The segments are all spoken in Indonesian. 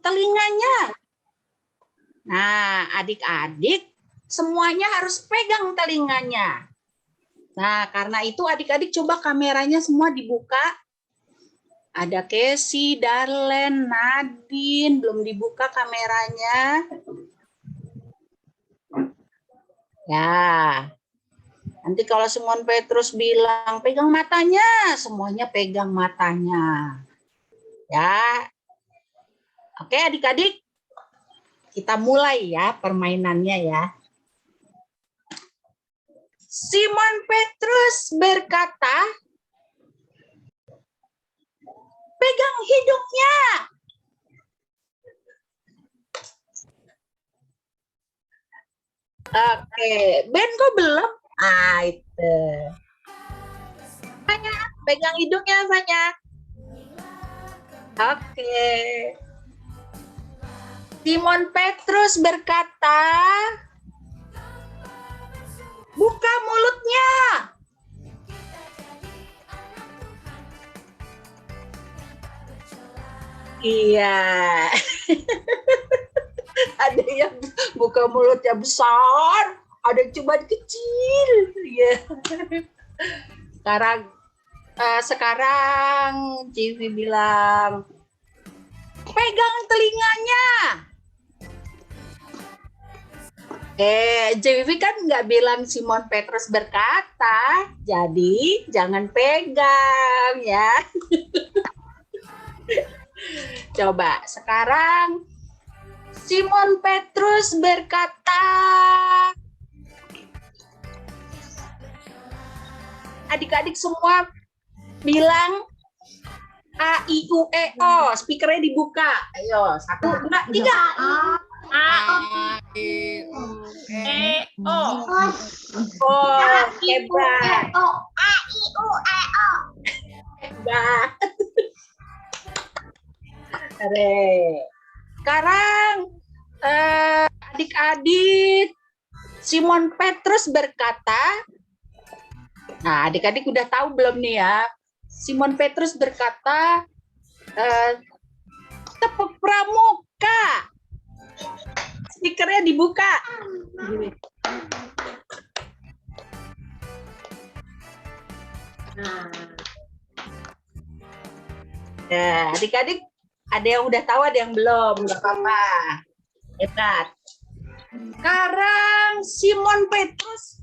telinganya. Nah, adik-adik semuanya harus pegang telinganya. Nah, karena itu adik-adik coba kameranya semua dibuka. Ada Casey, Darlen, Nadine, belum dibuka kameranya. Ya, nanti kalau Simon Petrus bilang pegang matanya, semuanya pegang matanya. Ya, oke adik-adik, kita mulai ya permainannya ya. Simon Petrus berkata, pegang hidungnya. Oke, Ben kok belum? Ah, itu. Fanya, pegang hidungnya, Fanya. Oke. Simon Petrus berkata, buka mulutnya. Iya. Ada yang buka mulutnya besar, ada yang cuma kecil. Iya. Sekarang Civi bilang, pegang telinganya. Civi kan nggak bilang Simon Petrus berkata, jadi jangan pegang ya. Coba sekarang Simon Petrus berkata, adik-adik semua bilang A, I, U, E, O. Speakernya dibuka. Ayo, 1, 2, 3. A, I, U, E, O. Oh, hebat. A, I, U, E, O. Hebat. Sekarang adik-adik Simon Petrus berkata, nah adik-adik udah tahu belum nih ya? Simon Petrus berkata, tepuk pramuka. Speakernya dibuka. Nah, adik-adik ada yang udah tahu, ada yang belum, nggak apa-apa. Hebat. Sekarang Simon Petrus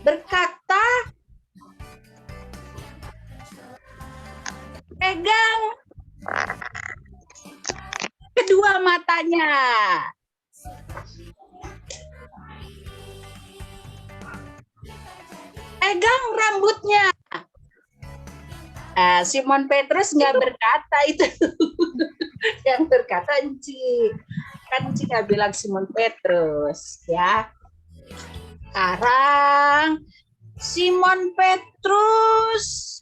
berkata, pegang kedua matanya. Pegang rambutnya. Simon Petrus nggak berkata itu. Yang berkata Enci. Kan Enci nggak bilang Simon Petrus. Ya. Sekarang Simon Petrus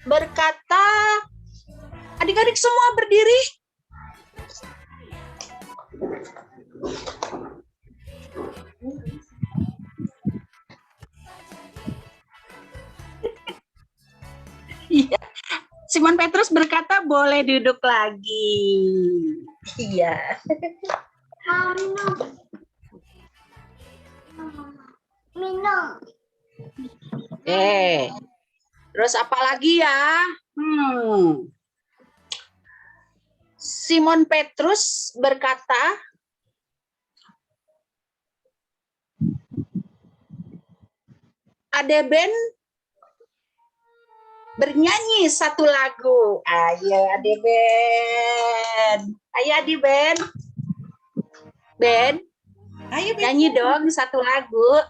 berkata, adik-adik semua berdiri. Iya. Simon Petrus berkata, boleh duduk lagi. Iya. Minum. Terus apa lagi ya? Simon Petrus berkata, ada band bernyanyi satu lagu. Ayo Ade Ben. Ayo Ade Ben. Ben. Ayo nyanyi dong satu lagu.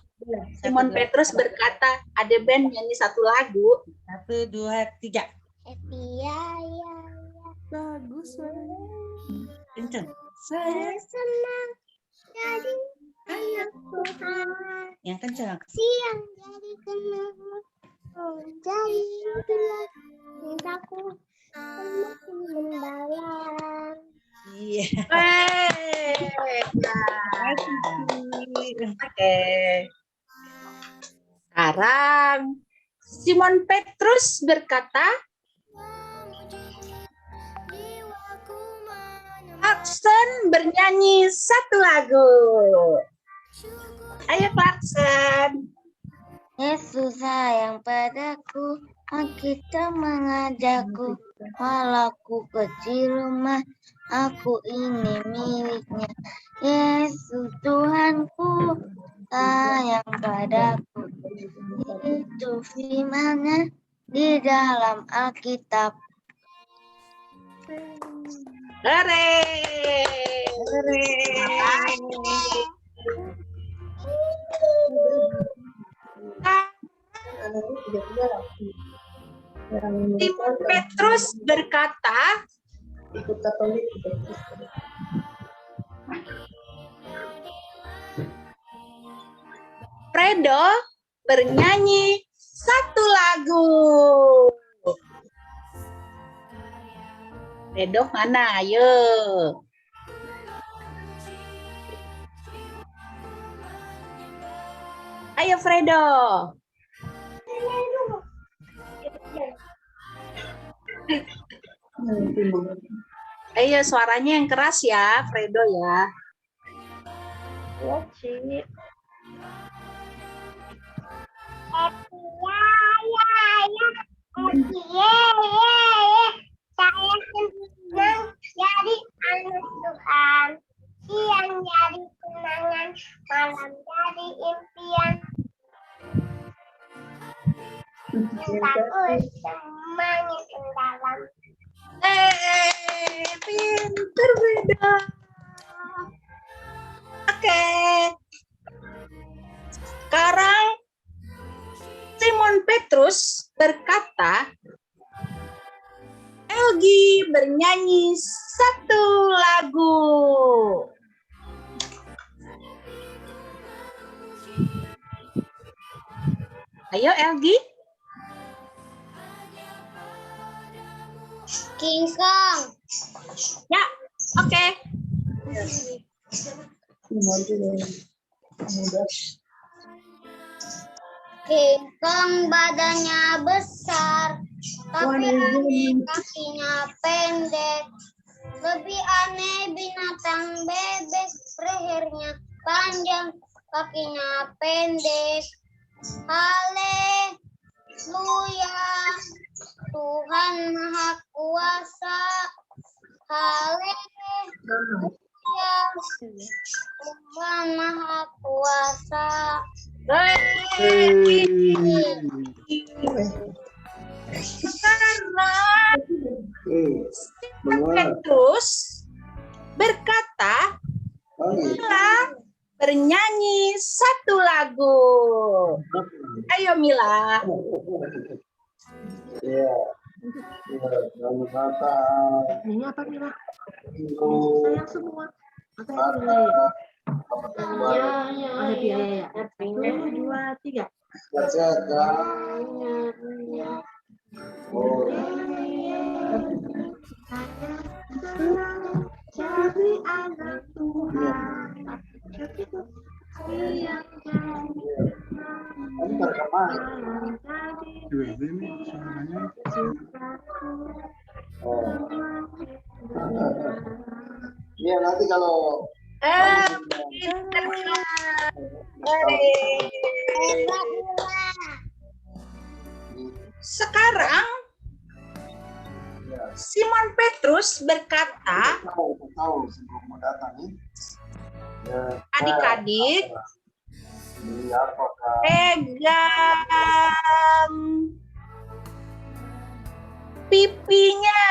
Simon Petrus berkata, Ade Ben nyanyi satu lagu. 1, 2, 3. Ya. Bagus suaranya. Kenceng. Saya senang jadi anak Tuhan. Yang kenceng. Siang jadi kenal. Jadi bilang mintaku membalang. Iya. Oke. Sekarang Simon Petrus berkata, Clarkson bernyanyi satu lagu. Ayo Clarkson. Yesus sayang padaku, kita mengajakku, walau ku kecil rumah, aku ini miliknya. Yesus Tuhanku sayang padaku, itu firman-Nya di dalam Alkitab. Hore. Simon Petrus berkata, Fredo bernyanyi satu lagu. Fredo mana? Ayo. Ayo Fredo. Ayo suaranya yang keras ya, Fredo ya. Saya senang jadi anak Tuhan. Siang jadi kenangan, malam jadi impian. Cintaku semuanya dalam. Pinter Fredo. Oke. Sekarang Simon Petrus berkata, Elgi bernyanyi satu lagu. Ayo Elgi. King Kong. Ya, oke. King Kong badannya besar, tapi aneh kakinya pendek. Lebih aneh binatang bebek, lehernya panjang, kakinya pendek. Haleluya, Tuhan Maha Kuasa. Haleluya, Tuhan Maha Kuasa. Sekarang Simon Petrus berkata, Mila bernyanyi satu lagu. Ayo Mila. Iya. Selamat Natal. Ini apa Mila? Minggu. Sayang semua. Apa ya? Ada biaya. 1, 2, 3. Oh. Jadi anak Tuhan. Ini rekaman. Oh. Iya nanti kalau Pinter Mila. Hebat Mila. Sekarang ya, Simon Petrus berkata, tahu sebelum mau datang nih. Ya, adik-adik ini apakah pegang pipinya.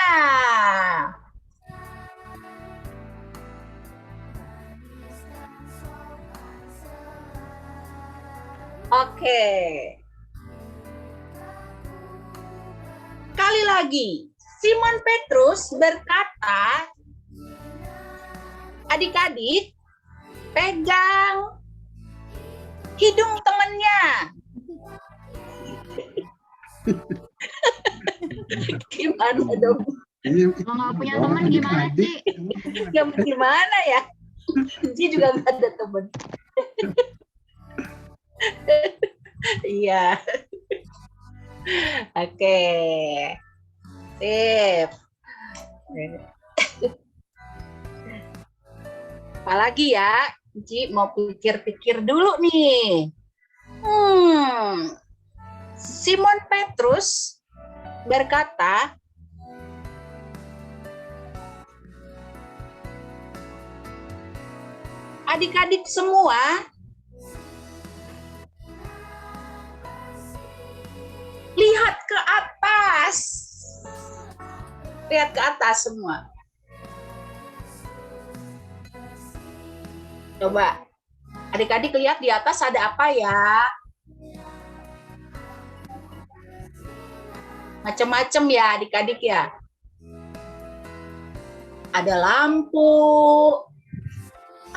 Oke. Sekali lagi, Simon Petrus berkata, adik-adik pegang hidung temannya. Gimana dong? Kalau nggak punya teman gimana sih? Ya gimana ya? Dia juga nggak ada teman. Iya. Oke. Sip. Apalagi ya? Ci mau pikir-pikir dulu nih. Simon Petrus berkata, adik-adik semua, lihat ke atas. Lihat ke atas semua. Coba, adik-adik lihat di atas ada apa ya? Macam-macam ya adik-adik ya. Ada lampu,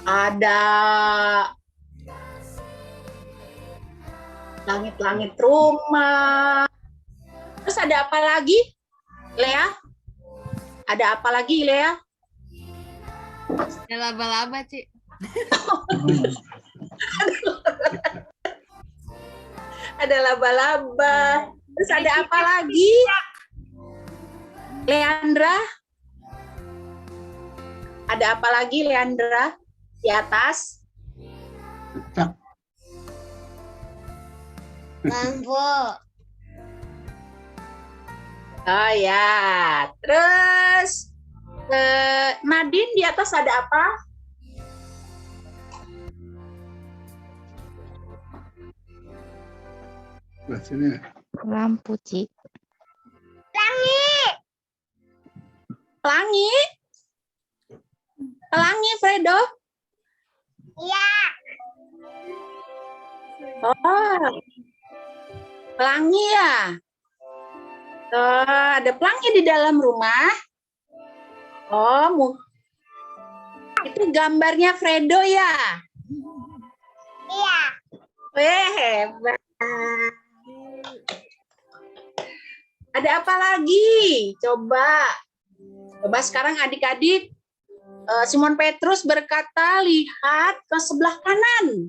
ada langit-langit rumah. Terus ada apa lagi, Lea? Ada apa lagi, Lea? Ada laba-laba, Ci. Ada laba-laba. Terus ada apa lagi? Leandra? Ada apa lagi, Leandra? Di atas? Lampu. Oh ya. Terus Nadine, di atas ada apa? Sini. Lampu, Ci. Pelangi? Pelangi, Fredo? Iya. Oh, pelangi ya? Oh, ada pelangi di dalam rumah? Oh, itu gambarnya Fredo ya? Iya. Weh, hebat. Ada apa lagi? Coba sekarang adik-adik, Simon Petrus berkata, lihat ke sebelah kanan.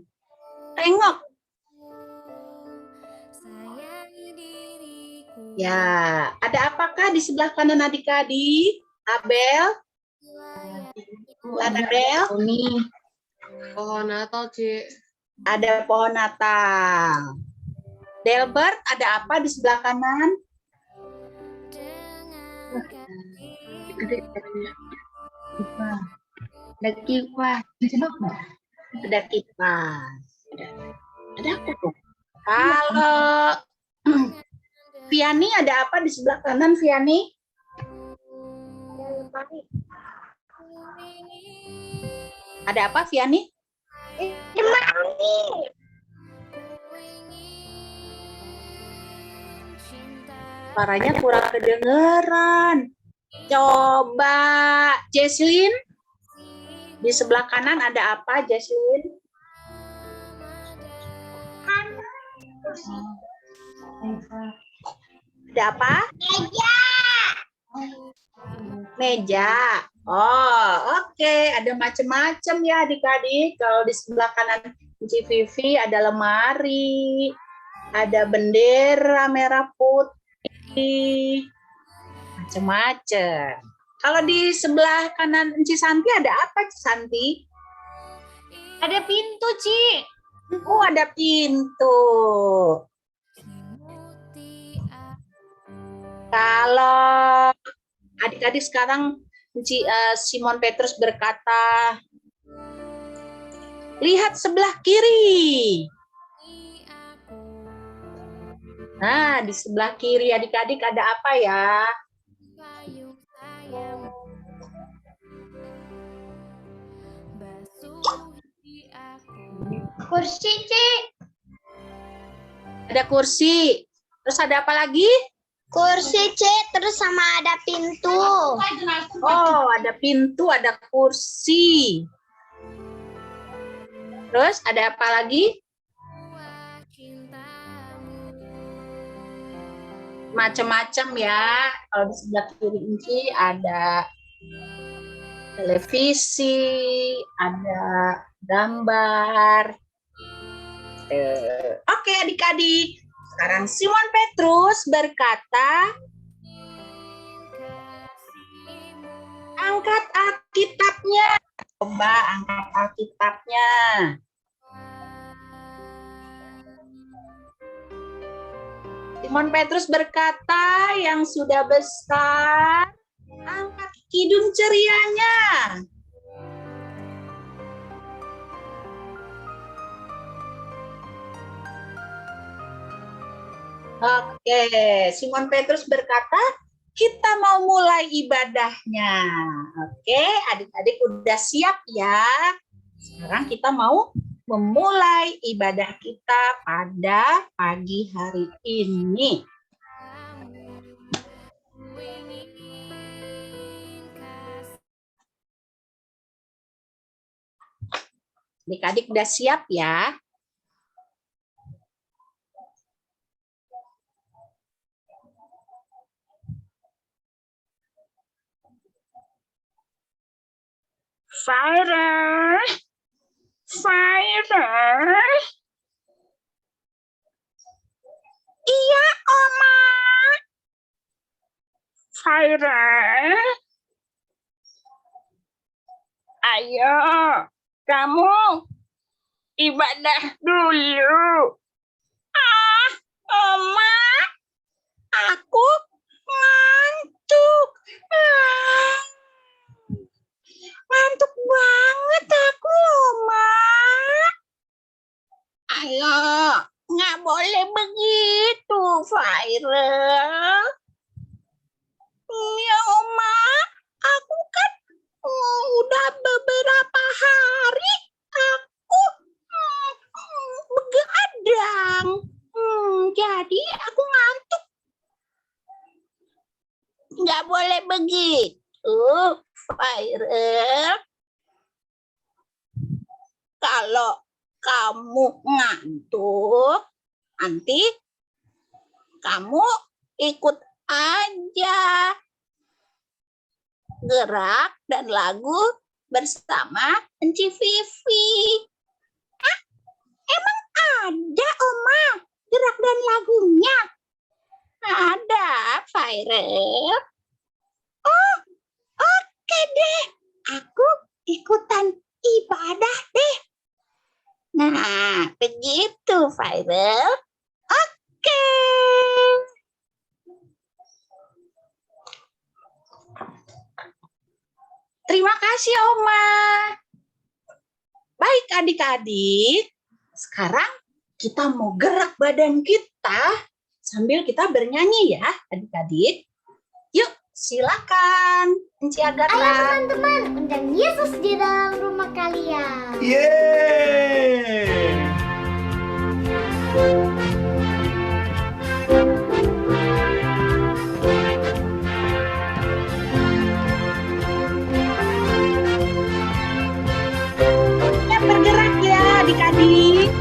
Tengok. Ya, ada apakah di sebelah kanan adik-adik? Abel? Abel? Ini pohon Natal, Ci. Ada pohon Natal. Delbert, ada apa di sebelah kanan? Ada kipas. Ada kipas. Ada apa tuh? Kalau Viani, ada apa di sebelah kanan, Viani? Ada apa, Viani? Suaranya kurang kedengeran. Coba, Jesslyn. Di sebelah kanan ada apa, Jesslyn? Ada apa? Meja. Meja. Oh, oke. Ada macam-macam ya adik-adik. Kalau di sebelah kanan Vivi ada lemari, ada bendera merah putih, macam-macam. Kalau di sebelah kanan Ci Santi ada apa, Ci Santi? Ada pintu, Ci. Oh, ada pintu. Kalau adik-adik sekarang Simon Petrus berkata, lihat sebelah kiri. Nah, di sebelah kiri adik-adik ada apa ya? Kursi, Ci. Ada kursi. Terus ada apa lagi? Kursi, C, terus sama ada pintu. Oh, ada pintu, ada kursi. Terus ada apa lagi? Macam-macam ya. Kalau di sebelah kiri ini ada televisi, ada gambar. Oke, adik-adik. Sekarang Simon Petrus berkata, angkat Alkitabnya. Coba Coba angkat Alkitabnya. Simon Petrus berkata, yang sudah besar, angkat kidung cerianya. Oke, Simon Petrus berkata, kita mau mulai ibadahnya. Oke, adik-adik udah siap ya? Sekarang kita mau memulai ibadah kita pada pagi hari ini. Adik-adik udah siap ya? Fire. Iya, Oma. Fire. Ayo, kamu ibadah dulu. Ah, Oma, aku ngantuk. Ngantuk banget aku, Oma. Ayo, nggak boleh begitu, Viral. Ya, Oma, aku kan udah beberapa hari aku begadang. Jadi aku ngantuk. Nggak boleh begitu, Viral. Kalau kamu ngantuk, nanti kamu ikut aja gerak dan lagu bersama Enci Vivi. Ah, emang ada, Oma, gerak dan lagunya? Ada, Viral. Oh, oke deh. Aku ikutan ibadah deh. Nah, begitu, Viral. Oke. Terima kasih, Oma. Baik, adik-adik. Sekarang kita mau gerak badan kita sambil kita bernyanyi ya, adik-adik. Yuk, silakan. Enci Agatha. Ayo teman-teman, undang Yesus di dalam rumah kalian. Yeay! Ya, bergerak ya, adik-adik.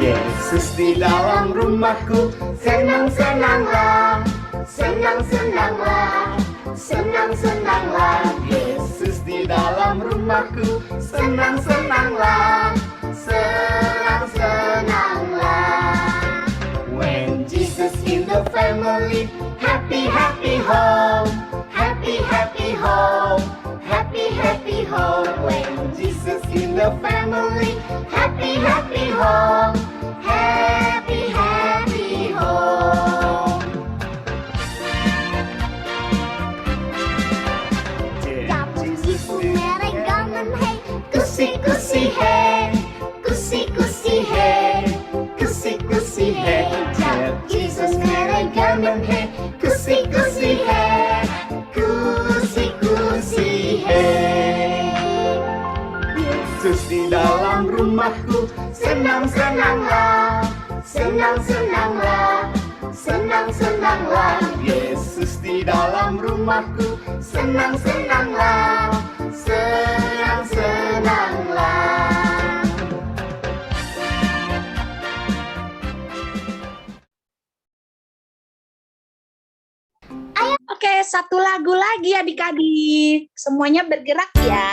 Yesus di dalam rumahku, senang-senanglah, senang-senanglah, senang-senanglah. Yesus di dalam rumahku, senang-senanglah, senang-senanglah. When Jesus in the family, happy, happy home, happy, happy home, happy, happy home. When Jesus in the family, happy, happy home, happy, happy home. Kusi-kusi hey, kusi-kusi hey, kusi-kusi hey. Jab Jesus mereka hey, kusi-kusi hey, kusi-kusi hey. Yesus di dalam rumahku, senang-senanglah, senang-senanglah, senang-senanglah. Yesus di dalam rumahku, senang-senanglah, senang-senanglah. Oke, satu lagu lagi adik-adik. Semuanya bergerak ya.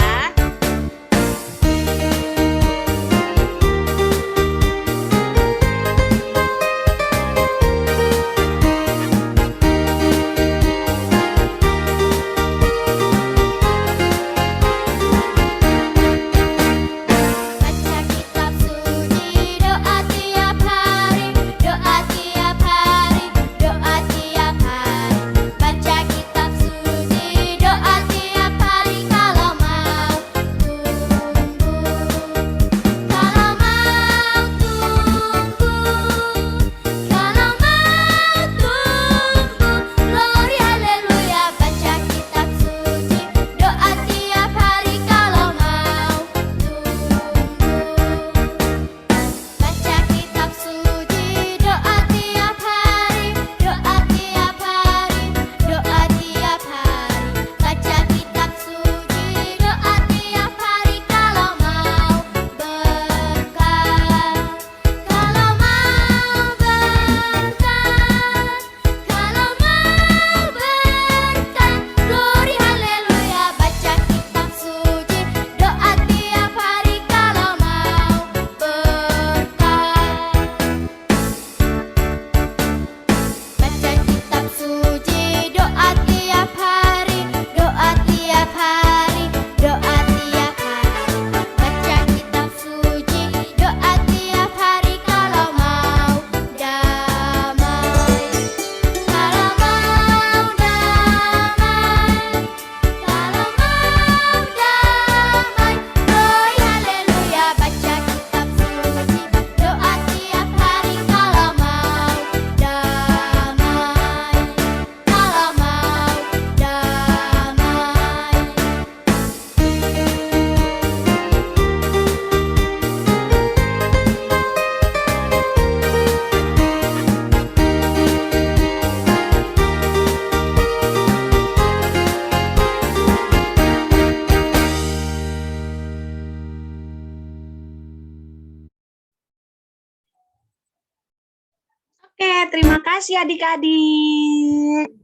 terima kasih adik-adik.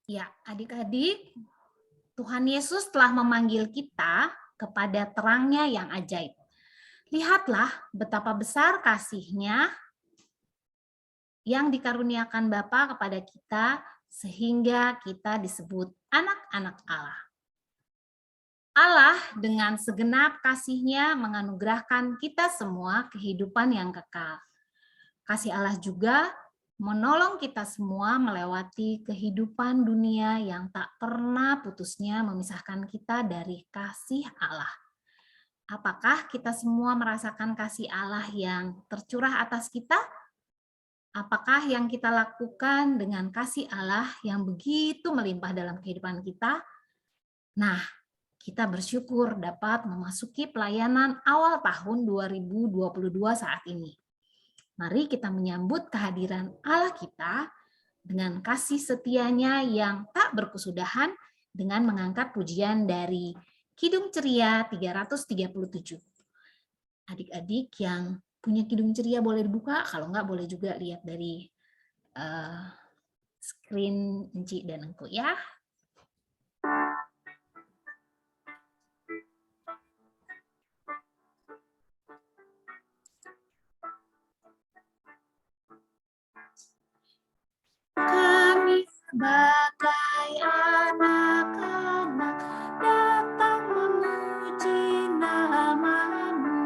Ya, adik-adik, Tuhan Yesus telah memanggil kita kepada terangnya yang ajaib. Lihatlah betapa besar kasih-Nya yang dikaruniakan Bapa kepada kita sehingga kita disebut anak-anak Allah. Allah dengan segenap kasih-Nya menganugerahkan kita semua kehidupan yang kekal. Kasih Allah juga menolong kita semua melewati kehidupan dunia yang tak pernah putusnya memisahkan kita dari kasih Allah. Apakah kita semua merasakan kasih Allah yang tercurah atas kita? Apakah yang kita lakukan dengan kasih Allah yang begitu melimpah dalam kehidupan kita? Nah, kita bersyukur dapat memasuki pelayanan awal tahun 2022 saat ini. Mari kita menyambut kehadiran Allah kita dengan kasih setia-Nya yang tak berkesudahan dengan mengangkat pujian dari Kidung Ceria 337. Adik-adik yang punya Kidung Ceria boleh dibuka, kalau enggak boleh juga lihat dari screen Enci dan Engku ya. Kami sebagai anak-anak datang memuji nama-Mu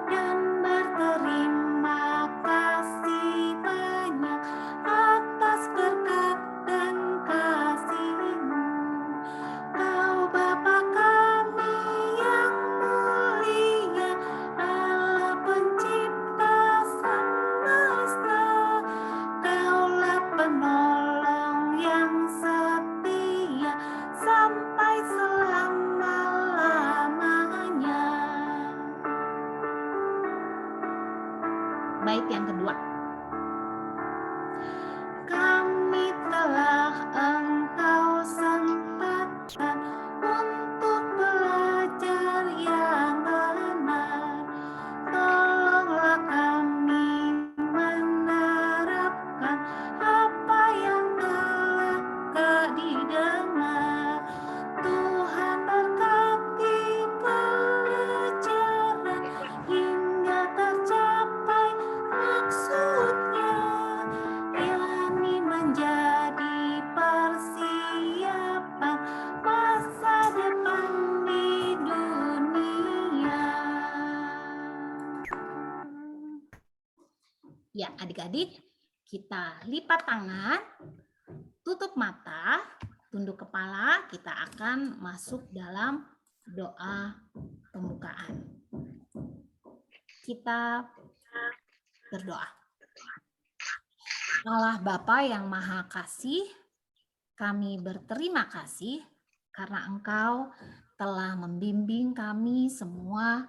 dan berterima kasih banyak atas berkat dan kasih-Mu. Kau Bapa kami yang mulia, Allah pencipta semesta. Kaulah penolong yang setia sampai selama-lamanya. Bait yang kedua. Kami telah Engkau sempatkan untuk belajar yang benar. Tolonglah kami menerapkan apa yang telah didengar. Tuhan berkati pelajaran hingga tercapai maksudnya, yakni menjadi persiapan masa depan di dunia. Ya, adik-adik, kita lipat tangan, tutup mata, tunduk kepala, kita akan masuk dalam doa pembukaan. Kita berdoa. Allah Bapa yang Maha Kasih, kami berterima kasih karena Engkau telah membimbing kami semua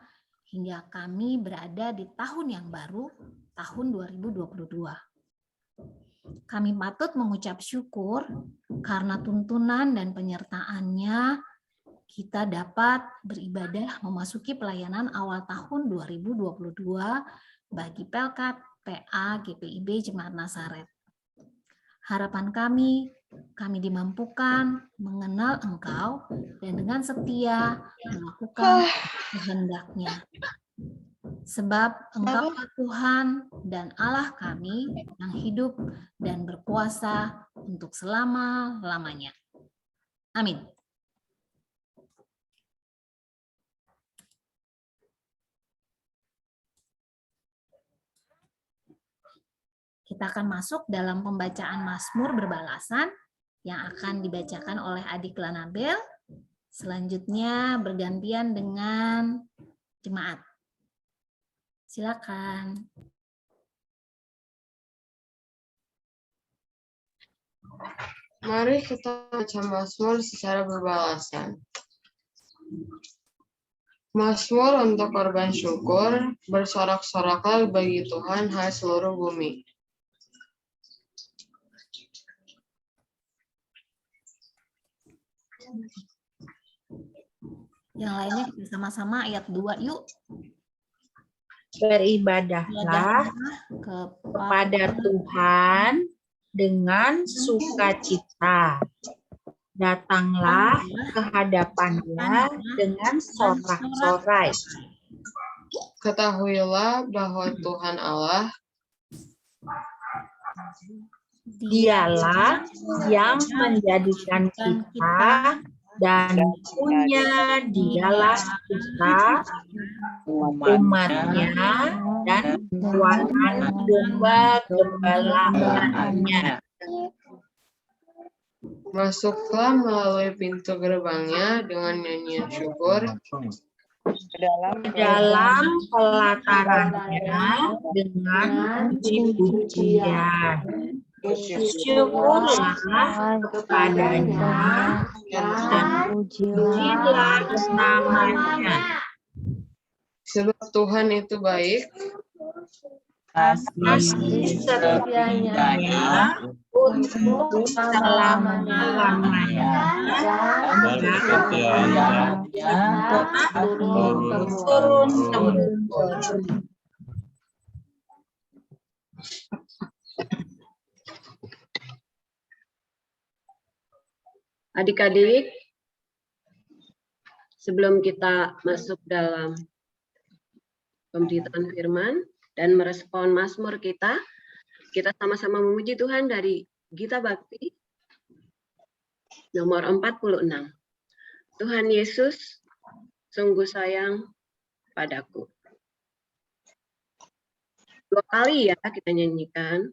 hingga kami berada di tahun yang baru, tahun 2022. Kami patut mengucap syukur karena tuntunan dan penyertaan-Nya kita dapat beribadah memasuki pelayanan awal tahun 2022 bagi Pelkat PA GPIB Jemaat Nazaret. Harapan kami dimampukan mengenal Engkau dan dengan setia melakukan kehendak-Nya. Sebab Engkau Tuhan dan Allah kami yang hidup dan berkuasa untuk selama-lamanya. Amin. Kita akan masuk dalam pembacaan Mazmur berbalasan yang akan dibacakan oleh adik Lanabel. Selanjutnya bergantian dengan jemaat. Silakan. Mari kita baca Mazmur secara berbalasan. Mazmur untuk korban syukur, bersorak-soraklah bagi Tuhan, hai seluruh bumi. Yang lainnya kita sama-sama ayat 2 yuk. Beribadahlah kepada Tuhan dengan sukacita. Datanglah ke hadapannya dengan sorak-sorai. Ketahuilah bahwa Tuhan Allah, Dialah yang menjadikan kita dan punya dialah kita, umatnya, dan tuanan domba gembalaannya. masuklah melalui pintu gerbangnya dengan nyanyian syukur, Dalam pelatarannya dengan puji-pujian. Syukurlah kepadanya dan pujilah namanya. sebab Tuhan itu baik, Kasih setianya untuk selama-lamanya. Turun-temurun. Adik-adik, sebelum kita masuk dalam pemberitaan firman dan merespon Mazmur kita sama-sama memuji Tuhan dari Gita Bakti nomor 46. Tuhan Yesus sungguh sayang padaku. 2 kali ya kita nyanyikan.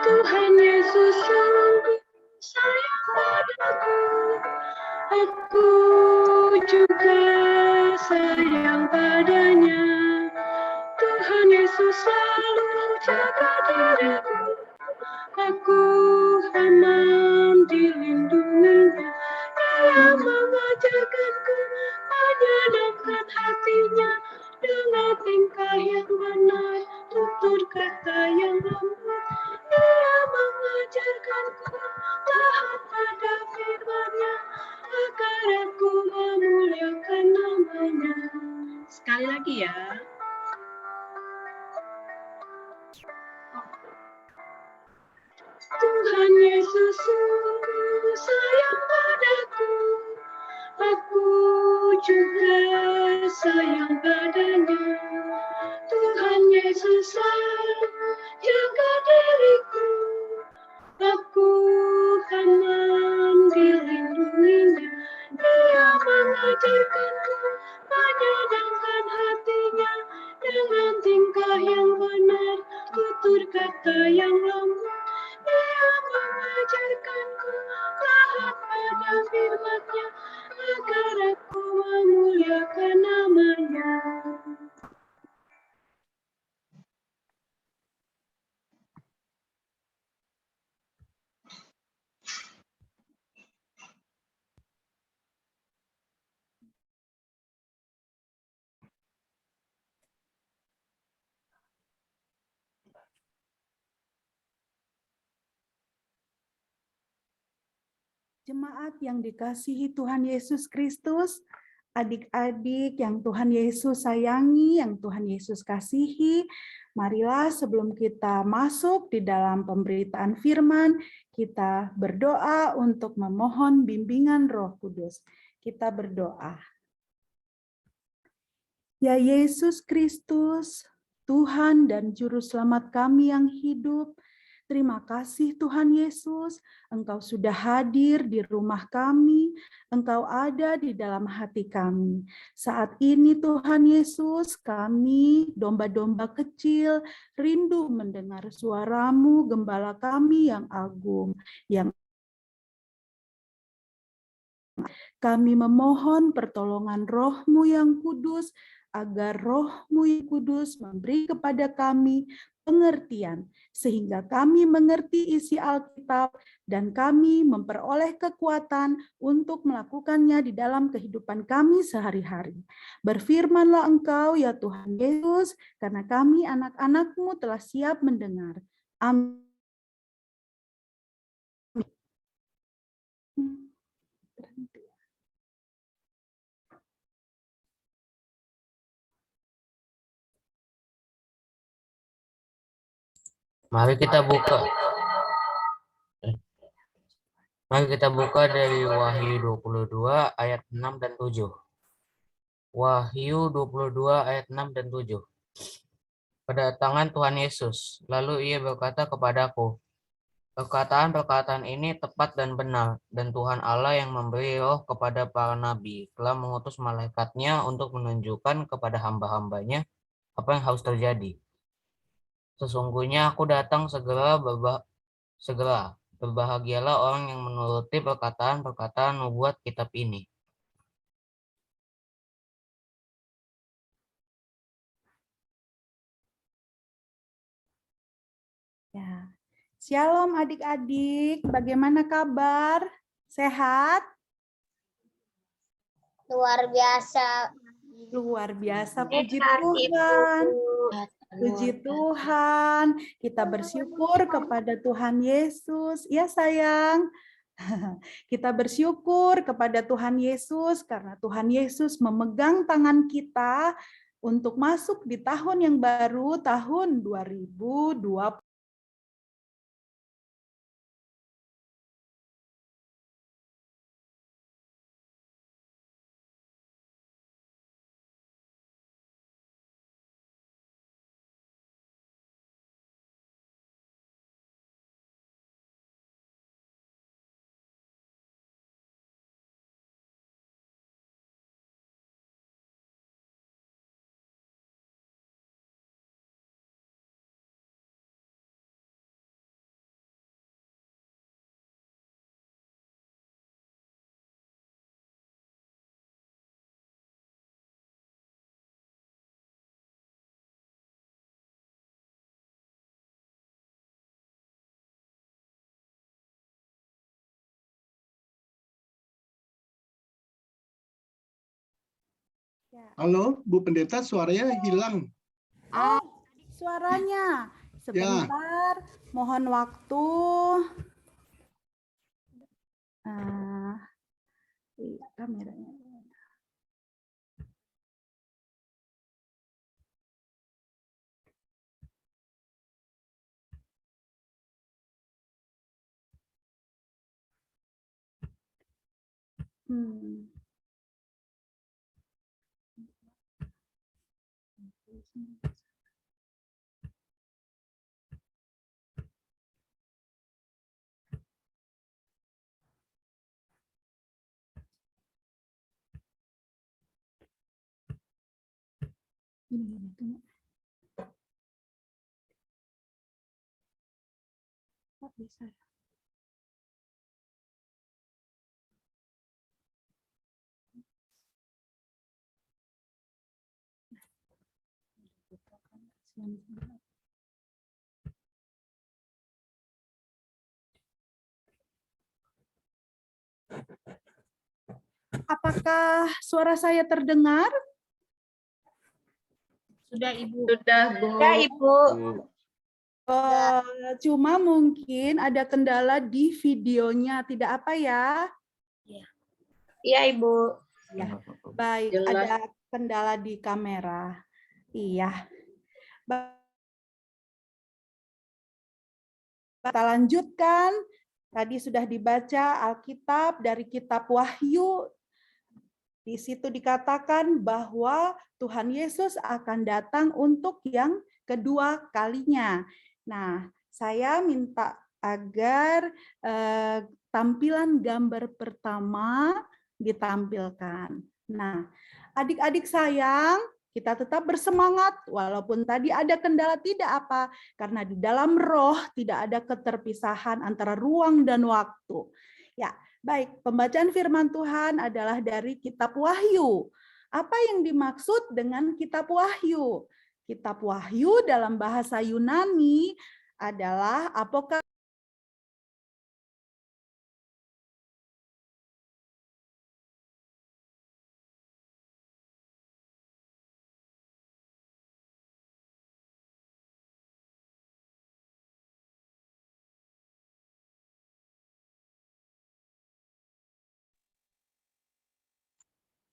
Tuhan Yesus sungguh sayang padaku, aku juga sayang padanya. Tuhan Yesus selalu jaga diriku, aku aman dilindunginya. Dia mengajarkanku menyenangkan hatinya dengan tingkah yang benar, tutur kata yang lembut. Dia mengajarkanku taat pada firman-Nya agar aku memuliakan nama-Nya. Sekali lagi ya. Tuhan Yesus sungguh sayang padaku, aku juga sayang padanya. Tuhan Yesus selalu jaga diriku, aku aman dilindunginya. Dia mengajarkanku menyenangkan hatinya dengan tingkah yang benar, tutur kata yang lembut. Dia mengajarkanku taat pada firman-Nya agar aku memuliakan nama-Nya. Jemaat yang dikasihi Tuhan Yesus Kristus, adik-adik yang Tuhan Yesus sayangi, yang Tuhan Yesus kasihi, marilah sebelum kita masuk di dalam pemberitaan firman, kita berdoa untuk memohon bimbingan Roh Kudus. Kita berdoa. Ya Yesus Kristus, Tuhan dan Juru Selamat kami yang hidup, terima kasih Tuhan Yesus, Engkau sudah hadir di rumah kami, Engkau ada di dalam hati kami. Saat ini Tuhan Yesus, kami domba-domba kecil, rindu mendengar suara-Mu, Gembala kami yang agung, yang kami memohon pertolongan Roh-Mu yang kudus, agar Roh-Mu yang Kudus memberi kepada kami pengertian, sehingga kami mengerti isi Alkitab dan kami memperoleh kekuatan untuk melakukannya di dalam kehidupan kami sehari-hari. Berfirmanlah Engkau ya Tuhan Yesus, karena kami anak-anak-Mu telah siap mendengar. Amin. Mari kita buka. Mari kita buka dari Wahyu 22 ayat 6 dan 7. Wahyu 22 ayat 6 dan 7. Kedatangan Tuhan Yesus. Lalu ia berkata kepadaku, perkataan-perkataan ini tepat dan benar, dan Tuhan Allah yang memberi roh kepada para nabi telah mengutus malaikatnya untuk menunjukkan kepada hamba-hambanya apa yang harus terjadi. Sesungguhnya aku datang segera. Berbahagialah orang yang menuruti perkataan-perkataan nubuat kitab ini. Ya. Shalom adik-adik, bagaimana kabar? Sehat? Luar biasa. Luar biasa, puji Sehat, Tuhan. Ibu. Puji Tuhan, kita bersyukur kepada Tuhan Yesus. Ya sayang, kita bersyukur kepada Tuhan Yesus karena Tuhan Yesus memegang tangan kita untuk masuk di tahun yang baru, tahun 2020. Halo, Bu Pendeta, suaranya hilang. Oh, suaranya. Sebentar, mohon waktu. Kameranya. Bisa. Apakah suara saya terdengar? Sudah, Ibu. Sudah, Bu. Ya, Ibu. Cuma mungkin ada kendala di videonya, tidak apa ya? Iya, Ibu. Ya, baik. Jelas. Ada kendala di kamera. Iya. Kita lanjutkan. Tadi sudah dibaca Alkitab dari kitab Wahyu. Di situ dikatakan bahwa Tuhan Yesus akan datang untuk yang kedua kalinya. Nah, saya minta agar tampilan gambar pertama ditampilkan. Nah, adik-adik sayang, kita tetap bersemangat walaupun tadi ada kendala, tidak apa, karena di dalam roh tidak ada keterpisahan antara ruang dan waktu. Ya, baik, pembacaan firman Tuhan adalah dari kitab Wahyu Apa yang dimaksud dengan kitab Wahyu? Kitab Wahyu dalam bahasa Yunani adalah Apokalips.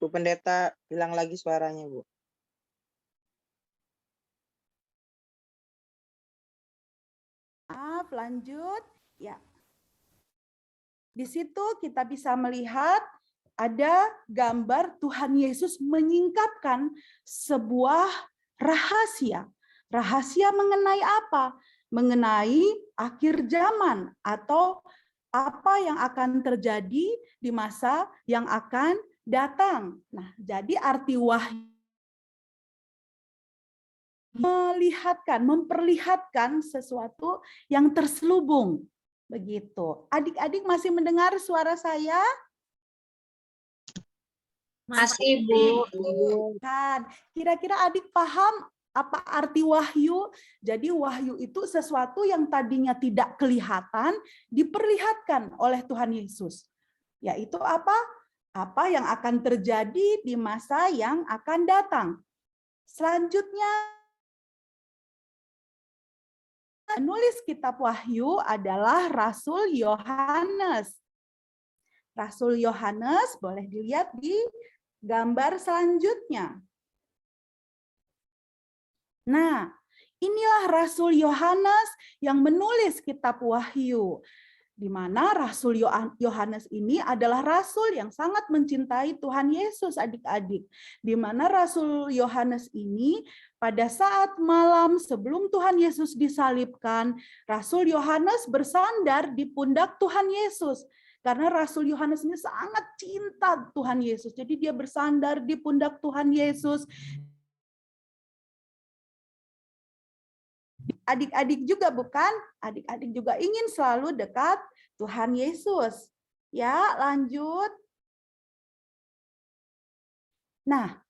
Bu Pendeta, hilang lagi suaranya, Bu. Maaf, lanjut. Ya. Di situ kita bisa melihat ada gambar Tuhan Yesus menyingkapkan sebuah rahasia. Rahasia mengenai apa? Mengenai akhir zaman atau apa yang akan terjadi di masa yang akan datang. Nah, jadi arti wahyu memperlihatkan sesuatu yang terselubung. Begitu. Adik-adik masih mendengar suara saya? Masih, Bu. Kan, kira-kira adik paham apa arti wahyu? Jadi wahyu itu sesuatu yang tadinya tidak kelihatan diperlihatkan oleh Tuhan Yesus. Yaitu apa? Apa yang akan terjadi di masa yang akan datang. Selanjutnya, penulis kitab Wahyu adalah Rasul Yohanes. Rasul Yohanes boleh dilihat di gambar selanjutnya. Nah, inilah Rasul Yohanes yang menulis kitab Wahyu. Di mana Rasul Yohanes ini adalah rasul yang sangat mencintai Tuhan Yesus, adik-adik. Di mana Rasul Yohanes ini pada saat malam sebelum Tuhan Yesus disalibkan, Rasul Yohanes bersandar di pundak Tuhan Yesus. Karena Rasul Yohanes ini sangat cinta Tuhan Yesus. Jadi dia bersandar di pundak Tuhan Yesus. Adik-adik juga bukan? Adik-adik juga ingin selalu dekat Tuhan Yesus. Ya, lanjut. Nah,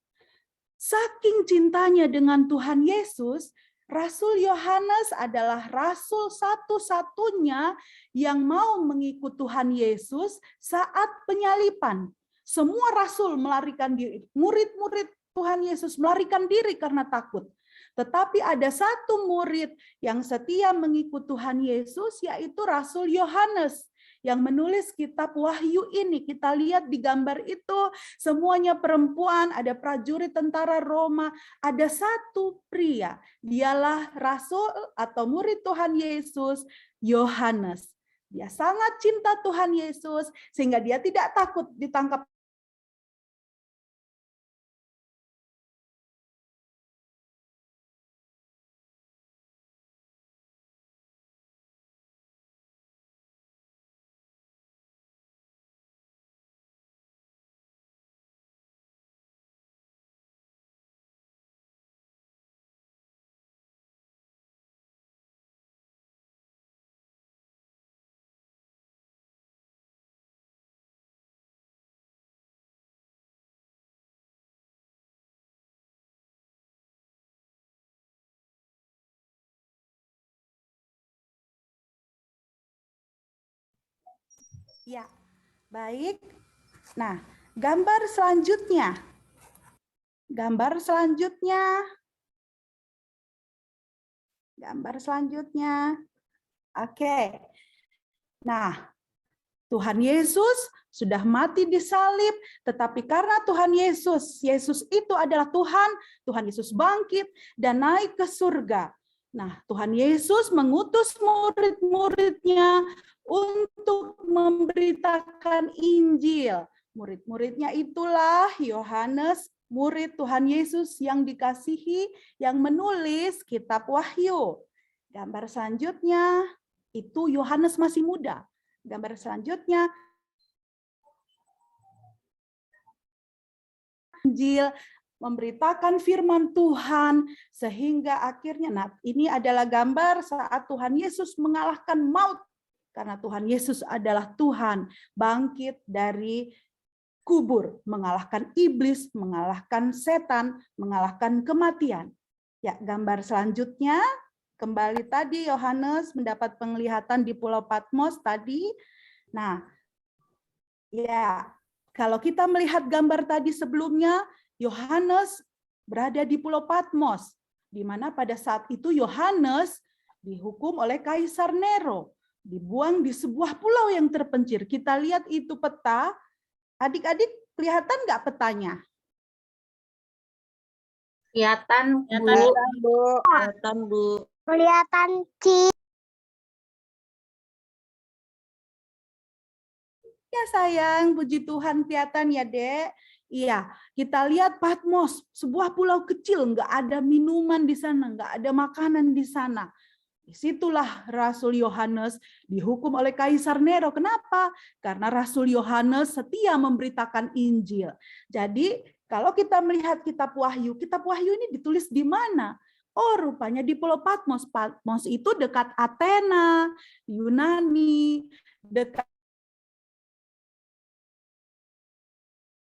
saking cintanya dengan Tuhan Yesus, Rasul Yohanes adalah rasul satu-satunya yang mau mengikut Tuhan Yesus saat penyaliban. Semua rasul melarikan diri. Murid-murid Tuhan Yesus melarikan diri karena takut. Tetapi ada satu murid yang setia mengikut Tuhan Yesus, yaitu Rasul Yohanes yang menulis kitab Wahyu ini. Kita lihat di gambar itu, semuanya perempuan, ada prajurit tentara Roma, ada satu pria. Dialah Rasul atau murid Tuhan Yesus, Yohanes. Dia sangat cinta Tuhan Yesus, sehingga dia tidak takut ditangkap. Ya, baik. Nah, gambar selanjutnya. Gambar selanjutnya. Gambar selanjutnya. Oke. Nah, Tuhan Yesus sudah mati di salib, tetapi karena Tuhan Yesus itu adalah Tuhan, Tuhan Yesus bangkit dan naik ke surga. Nah, Tuhan Yesus mengutus murid-muridnya untuk memberitakan Injil. Murid-muridnya itulah Yohanes, murid Tuhan Yesus yang dikasihi, yang menulis kitab Wahyu. Gambar selanjutnya, itu Yohanes masih muda. Gambar selanjutnya, Injil, memberitakan firman Tuhan, sehingga akhirnya, nah ini adalah gambar saat Tuhan Yesus mengalahkan maut, karena Tuhan Yesus adalah Tuhan, bangkit dari kubur, mengalahkan iblis, mengalahkan setan, mengalahkan kematian. Ya, gambar selanjutnya, kembali tadi Yohanes mendapat penglihatan di Pulau Patmos tadi. Nah, ya, kalau kita melihat gambar tadi sebelumnya, Yohanes berada di Pulau Patmos, di mana pada saat itu Yohanes dihukum oleh Kaisar Nero, dibuang di sebuah pulau yang terpencil. Kita lihat itu peta. Adik-adik, kelihatan nggak petanya? Kelihatan, Bu. Kelihatan, Bu. Kelihatan Ci. Ya sayang, puji Tuhan kelihatan ya Dek. Iya, kita lihat Patmos, sebuah pulau kecil, nggak ada minuman di sana, nggak ada makanan di sana. Disitulah Rasul Yohanes dihukum oleh Kaisar Nero. Kenapa? Karena Rasul Yohanes setia memberitakan Injil. Jadi kalau kita melihat kitab Wahyu ini ditulis di mana? Oh, rupanya di Pulau Patmos. Patmos itu dekat Athena, Yunani, dekat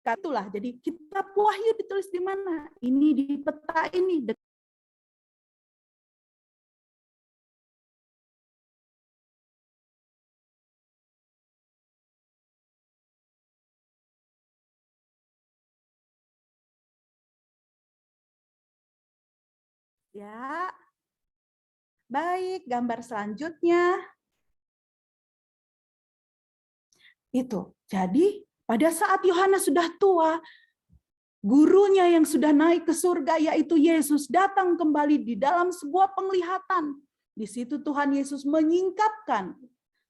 itulah. Jadi kitab Wahyu ditulis di mana? Ini di peta ini. Ya, baik. Gambar selanjutnya itu. Jadi pada saat Yohanes sudah tua, gurunya yang sudah naik ke surga yaitu Yesus datang kembali di dalam sebuah penglihatan. Di situ Tuhan Yesus menyingkapkan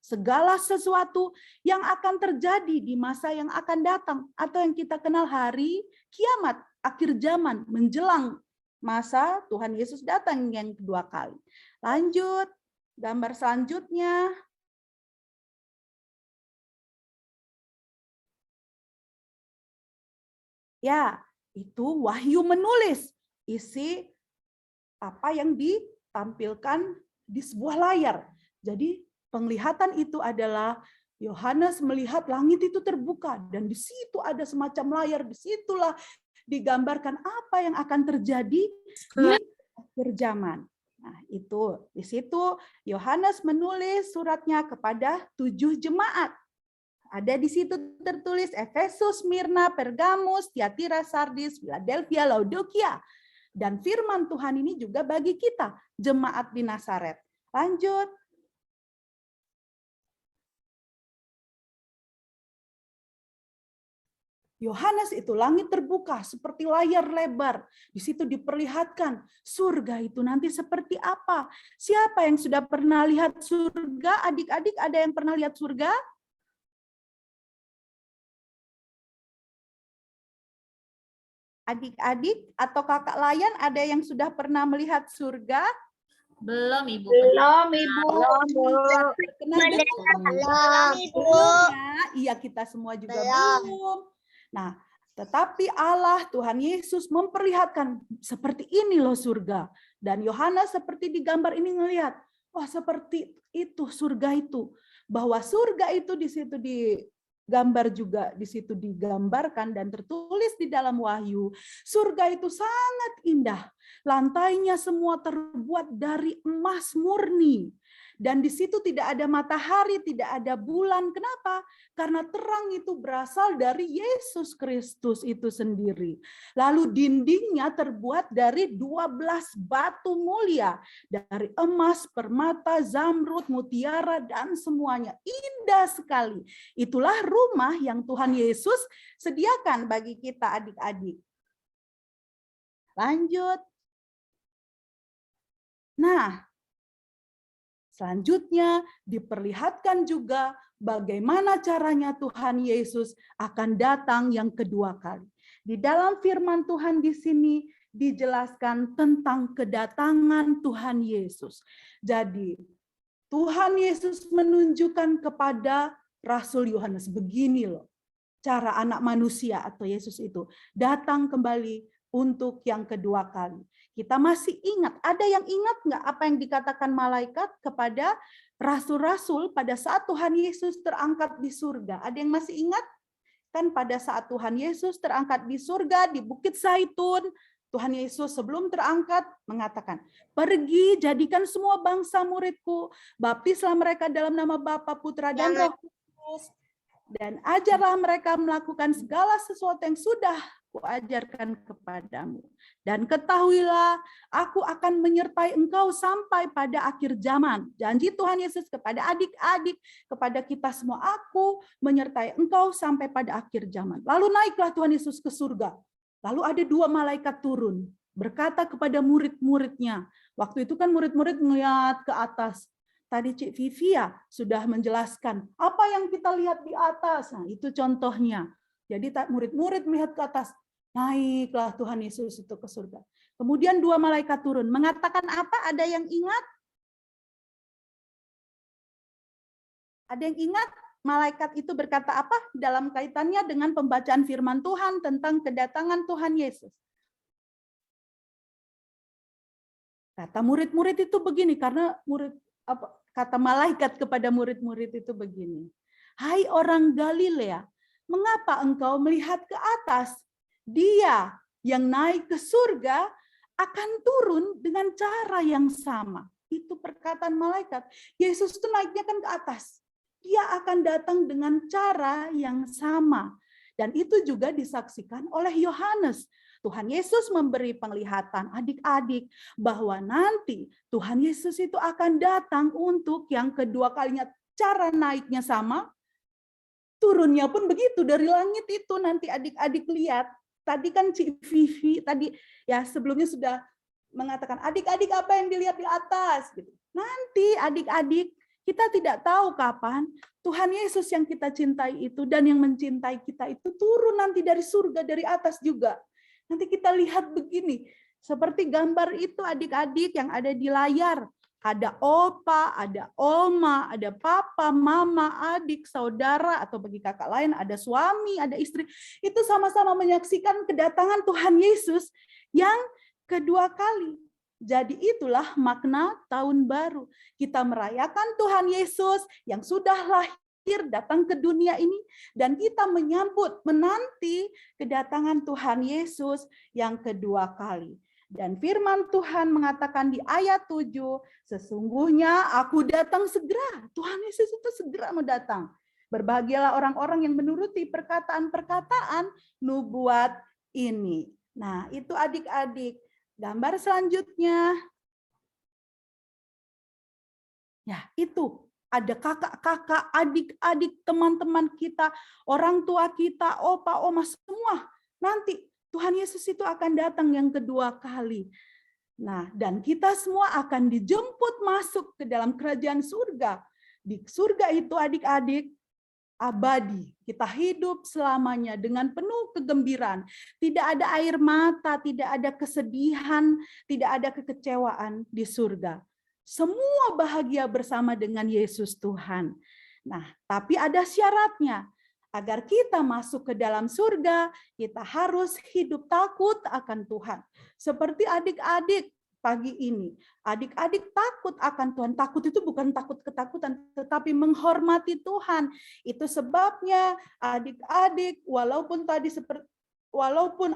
segala sesuatu yang akan terjadi di masa yang akan datang atau yang kita kenal hari kiamat, akhir zaman, menjelang masa Tuhan Yesus datang yang kedua kali. Lanjut, gambar selanjutnya. Ya, itu Wahyu menulis isi apa yang ditampilkan di sebuah layar. Jadi penglihatan itu adalah Yohanes melihat langit itu terbuka dan di situ ada semacam layar, disitulah digambarkan apa yang akan terjadi di akhir zaman. Nah, itu di situ Yohanes menulis suratnya kepada 7 jemaat. Ada di situ tertulis Efesus, Smyrna, Pergamus, Tiatira, Sardis, Philadelphia, Laodikia. Dan firman Tuhan ini juga bagi kita, jemaat di Nazaret. Lanjut. Yohanes itu langit terbuka seperti layar lebar. Di situ diperlihatkan surga itu nanti seperti apa. Siapa yang sudah pernah lihat surga? Adik-adik ada yang pernah lihat surga? Adik-adik atau kakak Layan ada yang sudah pernah melihat surga? Belum, Ibu. Belum, Ibu. Belum, Ibu. Iya, kita semua juga belum. Nah, tetapi Allah, Tuhan Yesus memperlihatkan seperti ini loh surga. Dan Yohanes seperti di gambar ini ngelihat, wah seperti itu surga itu. Bahwa surga itu di situ digambar juga, di situ digambarkan dan tertulis di dalam Wahyu. Surga itu sangat indah. Lantainya semua terbuat dari emas murni. Dan di situ tidak ada matahari, tidak ada bulan. Kenapa? Karena terang itu berasal dari Yesus Kristus itu sendiri. Lalu dindingnya terbuat dari 12 batu mulia. Dari emas, permata, zamrud, mutiara, dan semuanya. Indah sekali. Itulah rumah yang Tuhan Yesus sediakan bagi kita adik-adik. Lanjut. Nah, selanjutnya diperlihatkan juga bagaimana caranya Tuhan Yesus akan datang yang kedua kali. Di dalam firman Tuhan di sini dijelaskan tentang kedatangan Tuhan Yesus. Jadi Tuhan Yesus menunjukkan kepada Rasul Yohanes, begini loh cara anak manusia atau Yesus itu datang kembali untuk yang kedua kali. Kita masih ingat, ada yang ingat nggak apa yang dikatakan malaikat kepada rasul-rasul pada saat Tuhan Yesus terangkat di surga? Ada yang masih ingat? Kan pada saat Tuhan Yesus terangkat di surga, di Bukit Zaitun, Tuhan Yesus sebelum terangkat mengatakan, pergi jadikan semua bangsa muridku, baptislah mereka dalam nama Bapa, Putra, dan Roh Kudus, dan ajarlah mereka melakukan segala sesuatu yang sudah kuajarkan kepadamu. Dan ketahuilah, aku akan menyertai engkau sampai pada akhir zaman. Janji Tuhan Yesus kepada adik-adik, kepada kita semua, aku menyertai engkau sampai pada akhir zaman. Lalu naiklah Tuhan Yesus ke surga. Lalu ada 2 malaikat turun, berkata kepada murid-muridnya. Waktu itu kan murid-murid melihat ke atas. Tadi Cik Vivia sudah menjelaskan apa yang kita lihat di atas. Nah, itu contohnya. Jadi murid-murid melihat ke atas, naiklah Tuhan Yesus itu ke surga. Kemudian 2 malaikat turun, mengatakan apa? Ada yang ingat? Ada yang ingat? Malaikat itu berkata apa dalam kaitannya dengan pembacaan firman Tuhan tentang kedatangan Tuhan Yesus? Kata murid-murid itu begini, karena kata malaikat kepada murid-murid itu begini. Hai orang Galilea, mengapa engkau melihat ke atas? Dia yang naik ke surga akan turun dengan cara yang sama. Itu perkataan malaikat. Yesus itu naiknya kan ke atas. Dia akan datang dengan cara yang sama. Dan itu juga disaksikan oleh Yohanes. Tuhan Yesus memberi penglihatan adik-adik bahwa nanti Tuhan Yesus itu akan datang untuk yang kedua kalinya. Cara naiknya sama, turunnya pun begitu dari langit itu. Nanti adik-adik lihat. Tadi kan Cik Vivi tadi ya sebelumnya sudah mengatakan adik-adik apa yang dilihat di atas. Nanti adik-adik kita tidak tahu kapan Tuhan Yesus yang kita cintai itu dan yang mencintai kita itu turun nanti dari surga, dari atas juga. Nanti kita lihat begini, seperti gambar itu adik-adik yang ada di layar. Ada opa, ada oma, ada papa, mama, adik, saudara, atau bagi kakak lain ada suami, ada istri. Itu sama-sama menyaksikan kedatangan Tuhan Yesus yang kedua kali. Jadi itulah makna tahun baru. Kita merayakan Tuhan Yesus yang sudah lahir datang ke dunia ini, dan kita menyambut, menanti kedatangan Tuhan Yesus yang kedua kali. Dan firman Tuhan mengatakan di ayat 7, sesungguhnya aku datang segera. Tuhan Yesus itu segera mau datang. Berbahagialah orang-orang yang menuruti perkataan-perkataan nubuat ini. Nah, itu adik-adik. Gambar selanjutnya. Ya, itu. Ada kakak-kakak, adik-adik, teman-teman kita, orang tua kita, opa, oma, semua. Nanti Tuhan Yesus itu akan datang yang kedua kali. Nah, dan kita semua akan dijemput masuk ke dalam kerajaan surga. Di surga itu adik-adik abadi. Kita hidup selamanya dengan penuh kegembiraan. Tidak ada air mata, tidak ada kesedihan, tidak ada kekecewaan di surga. Semua bahagia bersama dengan Yesus Tuhan. Nah, tapi ada syaratnya. Agar kita masuk ke dalam surga, kita harus hidup takut akan Tuhan. Seperti adik-adik pagi ini. Adik-adik takut akan Tuhan. Takut itu bukan takut ketakutan, tetapi menghormati Tuhan. Itu sebabnya adik-adik, walaupun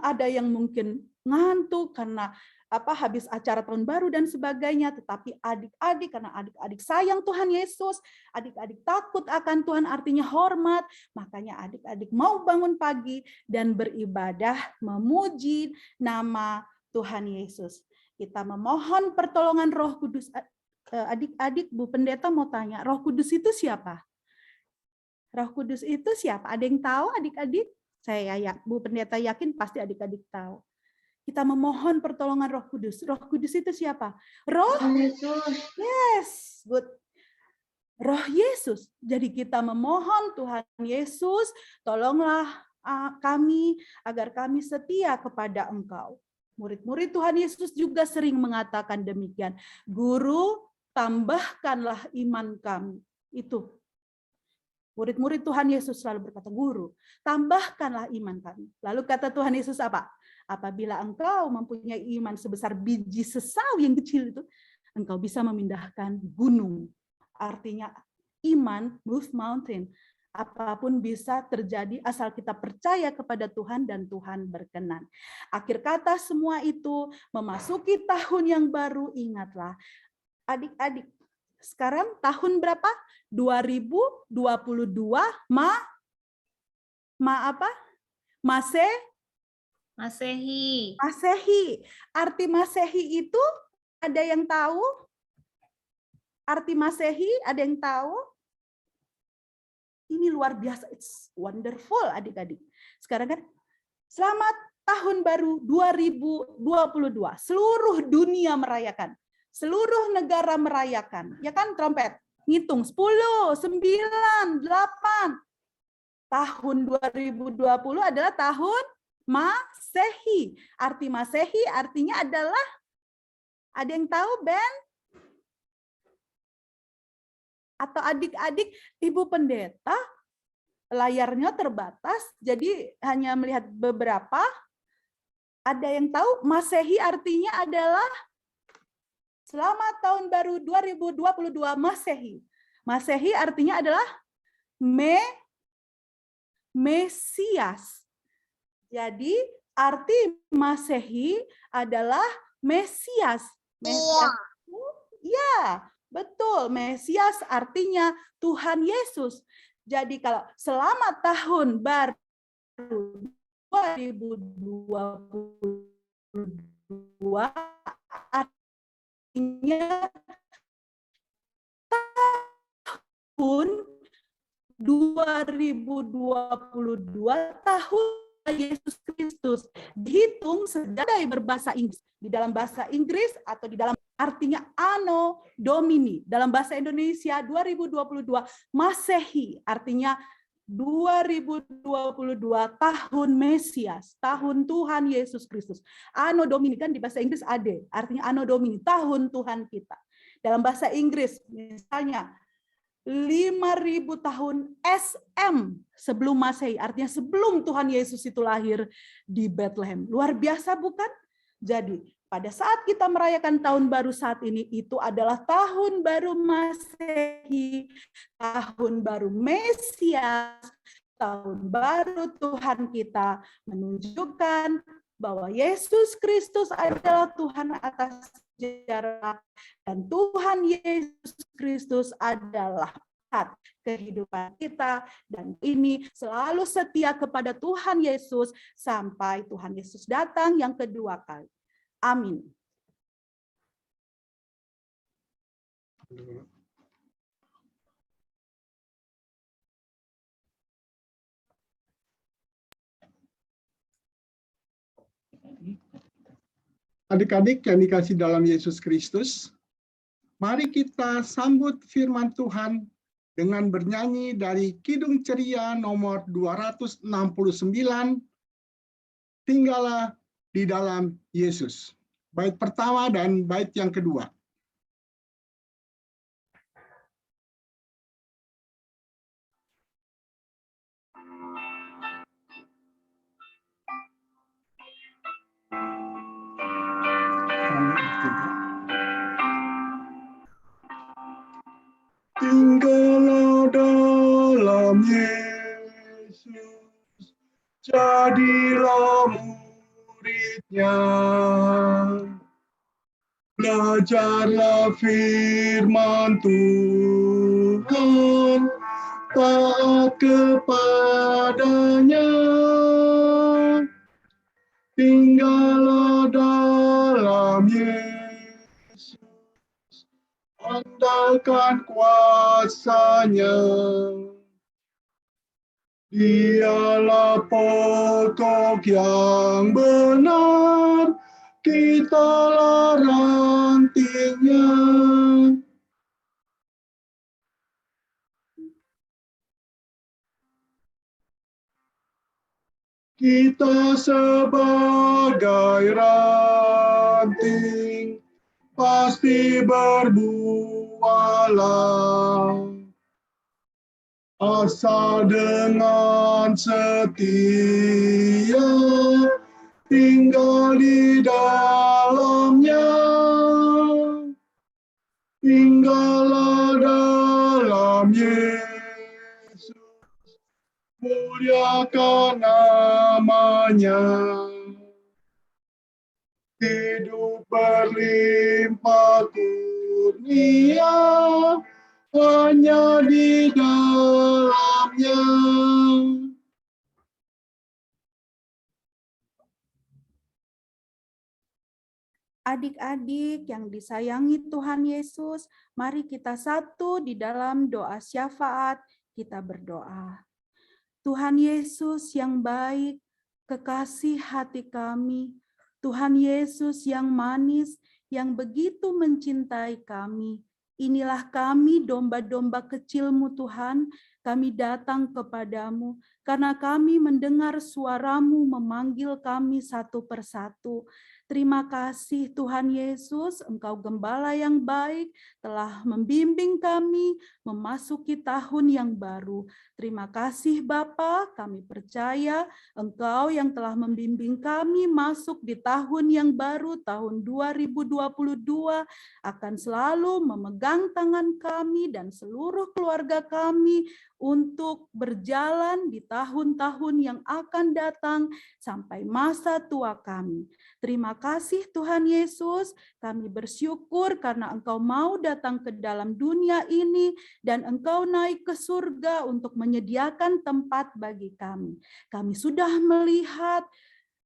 ada yang mungkin ngantuk karena habis acara tahun baru dan sebagainya, tetapi adik-adik karena adik-adik sayang Tuhan Yesus, adik-adik takut akan Tuhan artinya hormat, makanya adik-adik mau bangun pagi dan beribadah memuji nama Tuhan Yesus. Kita memohon pertolongan Roh Kudus. Adik-adik, Bu Pendeta mau tanya, Roh Kudus itu siapa? Roh Kudus itu siapa? Ada yang tahu adik-adik? Saya ya, Bu Pendeta yakin pasti adik-adik tahu. Kita memohon pertolongan Roh Kudus. Roh Kudus itu siapa? Roh Yesus. Yes, good. Roh Yesus. Jadi kita memohon Tuhan Yesus, tolonglah kami agar kami setia kepada Engkau. Murid-murid Tuhan Yesus juga sering mengatakan demikian. Guru, tambahkanlah iman kami. Itu. Murid-murid Tuhan Yesus selalu berkata, Guru, tambahkanlah iman kami. Lalu kata Tuhan Yesus apa? Apabila engkau mempunyai iman sebesar biji sesawi yang kecil itu, engkau bisa memindahkan gunung. Artinya iman move mountain. Apapun bisa terjadi asal kita percaya kepada Tuhan dan Tuhan berkenan. Akhir kata semua itu memasuki tahun yang baru, ingatlah adik-adik, sekarang tahun berapa? 2022 apa? Masehi. Masehi. Arti Masehi itu ada yang tahu? Arti Masehi ada yang tahu? Ini luar biasa, it's wonderful adik-adik. Sekarang kan, selamat tahun baru 2022. Seluruh dunia merayakan. Seluruh negara merayakan. Ya kan trompet? Ngitung 10, 9, 8. Tahun 2020 adalah tahun Masehi. Arti Masehi artinya adalah, ada yang tahu Ben? Atau adik-adik, Ibu Pendeta, layarnya terbatas, jadi hanya melihat beberapa. Ada yang tahu Masehi artinya adalah selamat tahun baru 2022 Masehi. Masehi artinya adalah Mesias. Jadi arti Masehi adalah Mesias. Mesias itu, ya, betul, Mesias artinya Tuhan Yesus. Jadi kalau selamat tahun baru 2022 artinya tahun 2022 tahun Yesus Kristus. Dihitung sebagai berbahasa Inggris. Di dalam bahasa Inggris atau di dalam artinya Anno Domini. Dalam bahasa Indonesia 2022 Masehi artinya 2022 tahun Mesias, tahun Tuhan Yesus Kristus. Anno Domini kan di bahasa Inggris ada, artinya Anno Domini, tahun Tuhan kita. Dalam bahasa Inggris misalnya 5.000 tahun SM sebelum Masehi, artinya sebelum Tuhan Yesus itu lahir di Bethlehem. Luar biasa bukan? Jadi pada saat kita merayakan tahun baru saat ini, itu adalah tahun baru Masehi, tahun baru Mesias, tahun baru Tuhan kita, menunjukkan bahwa Yesus Kristus adalah Tuhan atas sejarah, dan Tuhan Yesus Kristus adalah kehidupan kita, dan ini selalu setia kepada Tuhan Yesus sampai Tuhan Yesus datang yang kedua kali. Amin. Adik-adik yang dikasih dalam Yesus Kristus, mari kita sambut firman Tuhan dengan bernyanyi dari Kidung Ceria nomor 269, Tinggallah di dalam Yesus. Bait pertama dan bait yang kedua. Tinggallah dalam Yesus, jadilah muridnya. Belajarlah firman Tuhan, taat kepadanya. Tinggallah dalam Yesus, andalkan kuasa-Nya. Dialah pokok yang benar, kitalah rantingnya. Kita sebagai ranting pasti berbuahlah, asal dengan setia tinggal di dalamnya. Tinggallah dalam Yesus, muliakan namanya. Hidup berlimpah kurnia hanya di dalamnya. Adik-adik yang disayangi Tuhan Yesus, mari kita satu di dalam doa syafaat, kita berdoa. Tuhan Yesus yang baik, kekasih hati kami, Tuhan Yesus yang manis, yang begitu mencintai kami, inilah kami domba-domba kecil-Mu Tuhan, kami datang kepadamu, karena kami mendengar suara-Mu memanggil kami satu persatu. Terima kasih Tuhan Yesus, Engkau gembala yang baik, telah membimbing kami memasuki tahun yang baru. Terima kasih Bapa, kami percaya Engkau yang telah membimbing kami masuk di tahun yang baru, tahun 2022, akan selalu memegang tangan kami dan seluruh keluarga kami untuk berjalan di tahun-tahun yang akan datang sampai masa tua kami. Terima kasih Tuhan Yesus, kami bersyukur karena Engkau mau datang ke dalam dunia ini dan Engkau naik ke surga untuk menyediakan tempat bagi kami. Kami sudah melihat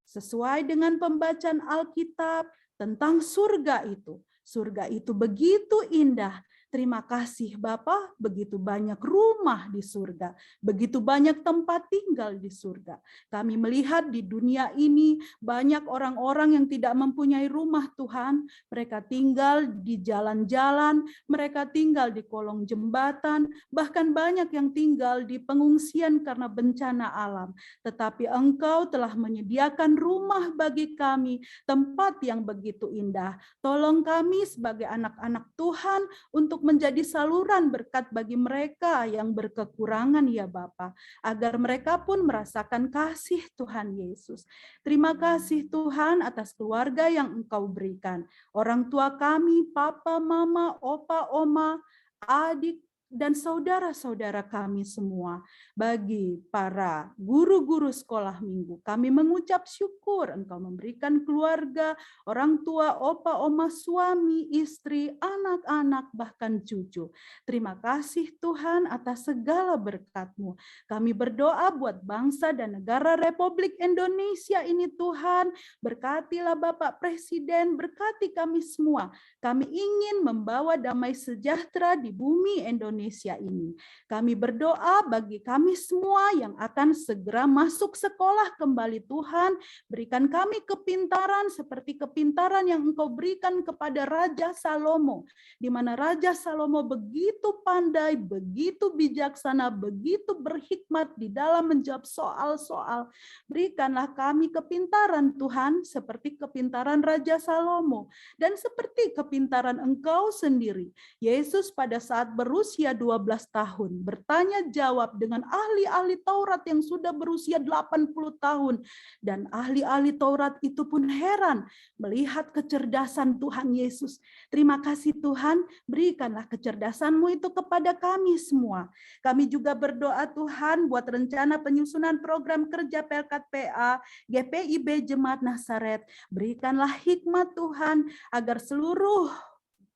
sesuai dengan pembacaan Alkitab tentang surga itu. Surga itu begitu indah. Terima kasih Bapa, begitu banyak rumah di surga, begitu banyak tempat tinggal di surga. Kami melihat di dunia ini banyak orang-orang yang tidak mempunyai rumah Tuhan, mereka tinggal di jalan-jalan, mereka tinggal di kolong jembatan, bahkan banyak yang tinggal di pengungsian karena bencana alam. Tetapi Engkau telah menyediakan rumah bagi kami, tempat yang begitu indah. Tolong kami sebagai anak-anak Tuhan untuk menjadi saluran berkat bagi mereka yang berkekurangan ya Bapa, agar mereka pun merasakan kasih Tuhan Yesus. Terima kasih Tuhan atas keluarga yang Engkau berikan. Orang tua kami, papa, mama, opa, oma, adik, dan saudara-saudara kami semua. Bagi para guru-guru sekolah minggu, kami mengucap syukur Engkau memberikan keluarga, orang tua, opa, oma, suami, istri, anak-anak, bahkan cucu. Terima kasih Tuhan atas segala berkat-Mu. Kami berdoa buat bangsa dan negara Republik Indonesia ini Tuhan. Berkatilah Bapak Presiden, berkati kami semua. Kami ingin membawa damai sejahtera di bumi Indonesia ini. Kami berdoa bagi kami semua yang akan segera masuk sekolah kembali Tuhan. Berikan kami kepintaran seperti kepintaran yang Engkau berikan kepada Raja Salomo. Di mana Raja Salomo begitu pandai, begitu bijaksana, begitu berhikmat di dalam menjawab soal-soal. Berikanlah kami kepintaran Tuhan seperti kepintaran Raja Salomo. Dan seperti kepintaran Engkau sendiri. Yesus pada saat berusia 12 tahun bertanya jawab dengan ahli-ahli Taurat yang sudah berusia 80 tahun. Dan ahli-ahli Taurat itu pun heran melihat kecerdasan Tuhan Yesus. Terima kasih Tuhan, berikanlah kecerdasan-Mu itu kepada kami semua. Kami juga berdoa Tuhan buat rencana penyusunan program kerja Pelkat PA, GPIB Jemaat Nazaret. Berikanlah hikmat Tuhan agar seluruh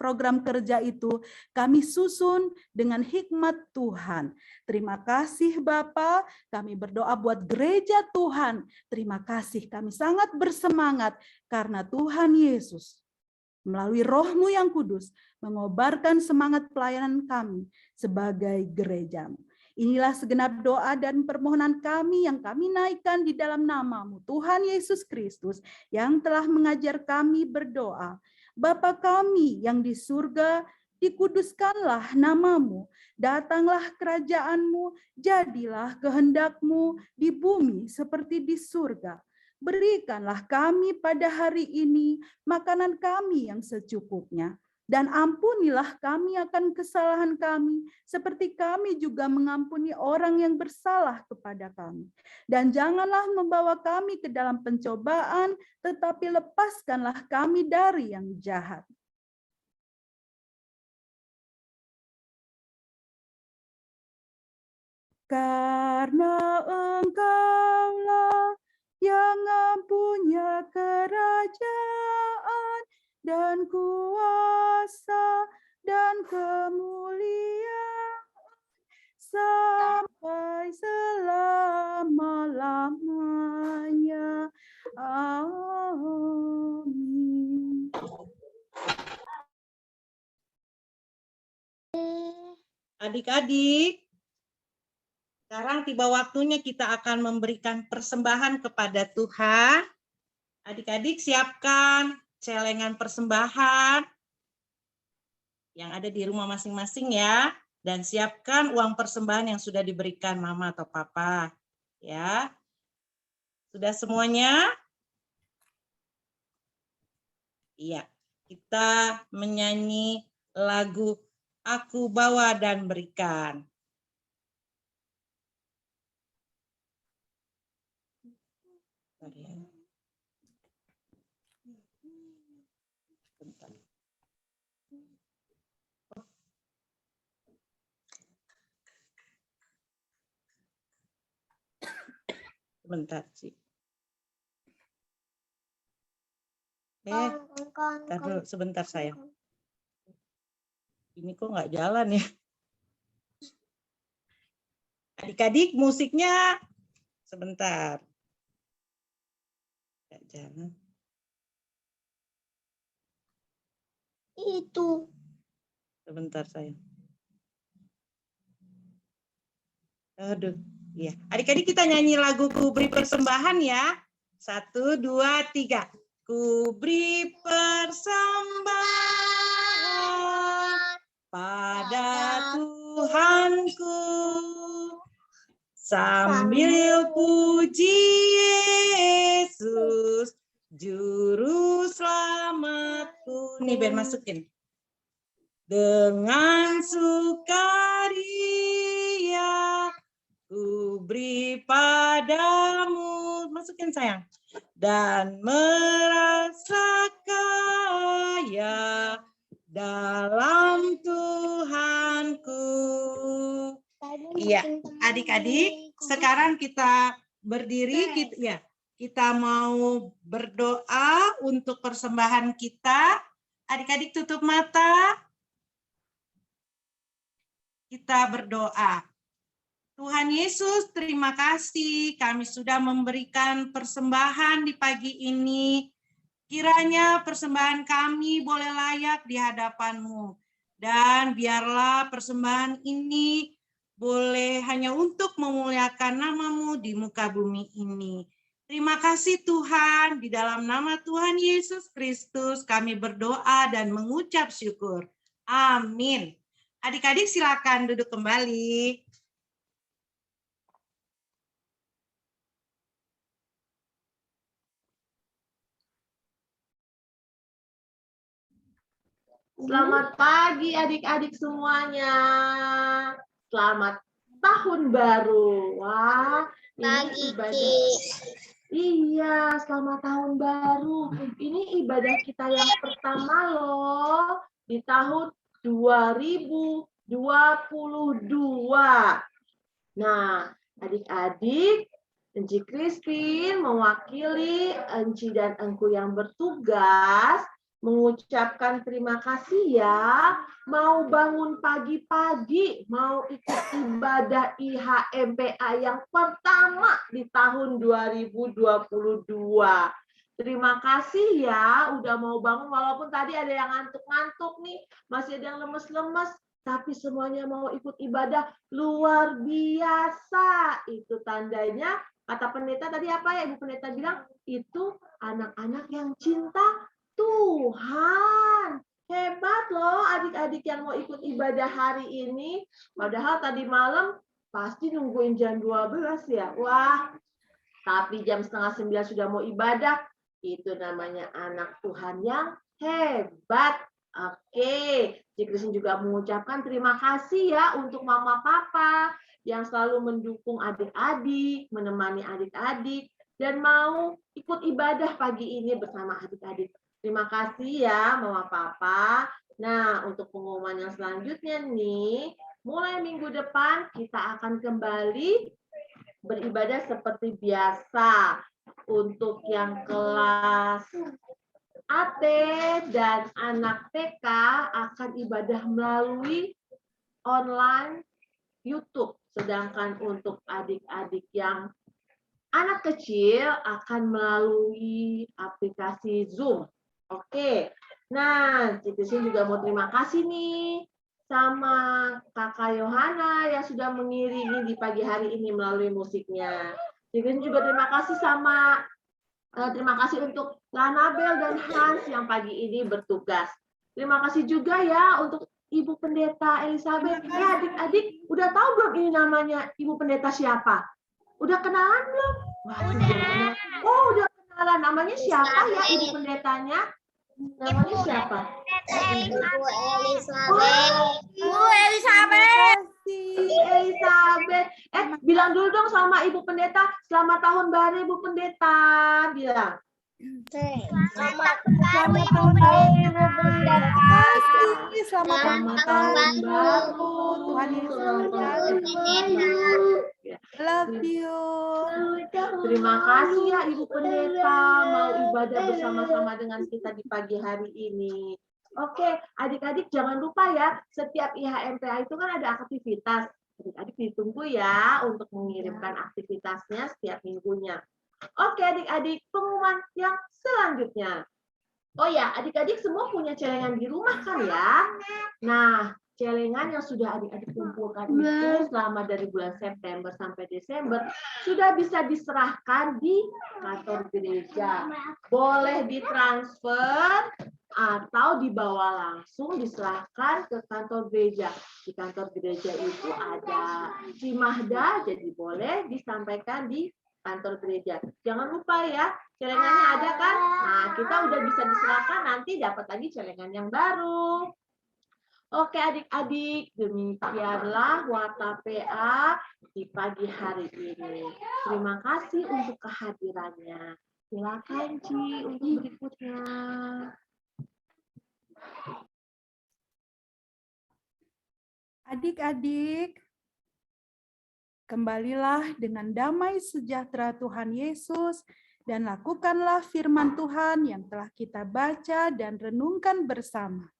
program kerja itu kami susun dengan hikmat Tuhan. Terima kasih Bapa, kami berdoa buat gereja Tuhan. Terima kasih, kami sangat bersemangat karena Tuhan Yesus melalui Roh-Mu yang kudus mengobarkan semangat pelayanan kami sebagai gereja-Mu. Inilah segenap doa dan permohonan kami yang kami naikkan di dalam nama-Mu, Tuhan Yesus Kristus, yang telah mengajar kami berdoa. Bapa kami yang di surga, dikuduskanlah nama-Mu, datanglah kerajaan-Mu, jadilah kehendak-Mu di bumi seperti di surga. Berikanlah kami pada hari ini makanan kami yang secukupnya. Dan ampunilah kami akan kesalahan kami, seperti kami juga mengampuni orang yang bersalah kepada kami. Dan janganlah membawa kami ke dalam pencobaan, tetapi lepaskanlah kami dari yang jahat. karena Engkaulah yang mempunyai kerajaan dan kuasa dan kemuliaan sampai selama-lamanya. Amin. Adik-adik, sekarang tiba waktunya kita akan memberikan persembahan kepada Tuhan. Adik-adik siapkan celengan persembahan yang ada di rumah masing-masing ya. Dan siapkan uang persembahan yang sudah diberikan mama atau papa. Ya. Sudah semuanya? Iya. Kita menyanyi lagu Aku Bawa dan Berikan. Bentar sih. Taruh sebentar sayang. Ini kok nggak jalan ya? Adik-adik musiknya sebentar. Nggak jalan. Itu. Sebentar sayang. Aduh. Iya, adik-adik kita nyanyi lagu Ku Beri Persembahan ya. 1, 2, 3. Ku beri persembahan pada Tuhanku sambil puji Yesus Juru Selamatku. Nih biar masukin. Dengan sukaria ku beri padamu, masukin sayang, dan merasa kaya dalam Tuhanku. Iya, adik-adik, sekarang kita berdiri, kita mau berdoa untuk persembahan kita. Adik-adik tutup mata. Kita berdoa. Tuhan Yesus, terima kasih kami sudah memberikan persembahan di pagi ini. Kiranya persembahan kami boleh layak di hadapan-Mu. Dan biarlah persembahan ini boleh hanya untuk memuliakan nama-Mu di muka bumi ini. Terima kasih Tuhan, di dalam nama Tuhan Yesus Kristus kami berdoa dan mengucap syukur. Amin. Adik-adik silakan duduk kembali. Selamat pagi adik-adik semuanya. Selamat tahun baru. Wah, ini ibadah. Iya, selamat tahun baru. Ini ibadah kita yang pertama loh di tahun 2022. Nah, adik-adik, Enci Christine mewakili Enci dan Engku yang bertugas mengucapkan terima kasih ya, mau bangun pagi-pagi, mau ikut ibadah IHMPA yang pertama di tahun 2022. Terima kasih ya, udah mau bangun, walaupun tadi ada yang ngantuk-ngantuk nih, masih ada yang lemes-lemes, tapi semuanya mau ikut ibadah, luar biasa. Itu tandanya, kata pendeta tadi apa ya, Ibu Pendeta bilang, itu anak-anak yang cinta Tuhan. Hebat loh adik-adik yang mau ikut ibadah hari ini. Padahal tadi malam pasti nungguin jam 12 ya. Wah, tapi jam 8:30 sudah mau ibadah. Itu namanya anak Tuhan yang hebat. Oke, Cikrisin juga mengucapkan terima kasih ya untuk mama papa yang selalu mendukung adik-adik, menemani adik-adik, dan mau ikut ibadah pagi ini bersama adik-adik. Terima kasih ya Mama Papa. Nah, untuk pengumuman yang selanjutnya nih, mulai minggu depan kita akan kembali beribadah seperti biasa. Untuk yang kelas AT dan anak TK akan ibadah melalui online YouTube. Sedangkan untuk adik-adik yang anak kecil akan melalui aplikasi Zoom. Oke. Nah, Cikrisin juga mau terima kasih nih sama Kakak Yohana yang sudah mengiringi di pagi hari ini melalui musiknya. Cikrisin juga terima kasih terima kasih untuk Lanabel dan Hans yang pagi ini bertugas. Terima kasih juga ya untuk Ibu Pendeta Elizabeth. Ya adik-adik, udah tahu belum ini namanya Ibu Pendeta siapa? Udah kenalan belum? Wah, udah. Oh, udah kenalan. Namanya siapa ya Ibu Pendetanya? Namanya siapa? Ibu Elizabeth. Bu Elizabeth. Elizabeth. Bilang dulu dong sama Ibu Pendeta, selamat tahun baru Ibu Pendeta. Bilang. Selamat tahun baru Ibu Pendeta. Selamat tahun baru. Tuhan Yesus memberkati. Love you. Terima kasih ya Ibu Pendeta mau ibadah bersama-sama dengan kita di pagi hari ini. Oke, adik-adik jangan lupa ya, setiap IHMPA itu kan ada aktivitas. Adik-adik ditunggu ya untuk mengirimkan aktivitasnya setiap minggunya. Oke, adik-adik, pengumuman yang selanjutnya. Oh ya, adik-adik semua punya celengan di rumah kan ya? Nah, celengan yang sudah adik-adik kumpulkan itu selama dari bulan September sampai Desember sudah bisa diserahkan di kantor gereja. Boleh ditransfer atau dibawa langsung diserahkan ke kantor gereja. Di kantor gereja itu ada Cimahda, jadi boleh disampaikan di kantor gereja. Jangan lupa ya, celengannya ada kan? Nah, kita udah bisa diserahkan, nanti dapat lagi celengan yang baru. Oke adik-adik, demikianlah Warta PA di pagi hari ini. Terima kasih untuk kehadirannya. Silakan Ci untuk berikutnya. Adik-adik, kembalilah dengan damai sejahtera Tuhan Yesus dan lakukanlah firman Tuhan yang telah kita baca dan renungkan bersama.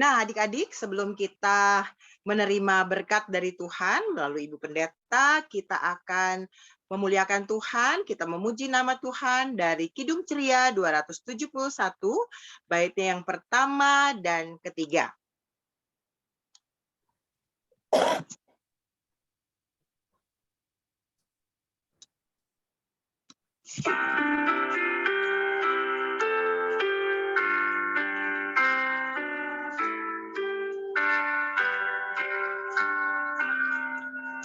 Nah, adik-adik, sebelum kita menerima berkat dari Tuhan melalui Ibu Pendeta, kita akan memuliakan Tuhan, kita memuji nama Tuhan dari Kidung Ceria 271, baitnya yang pertama dan ketiga.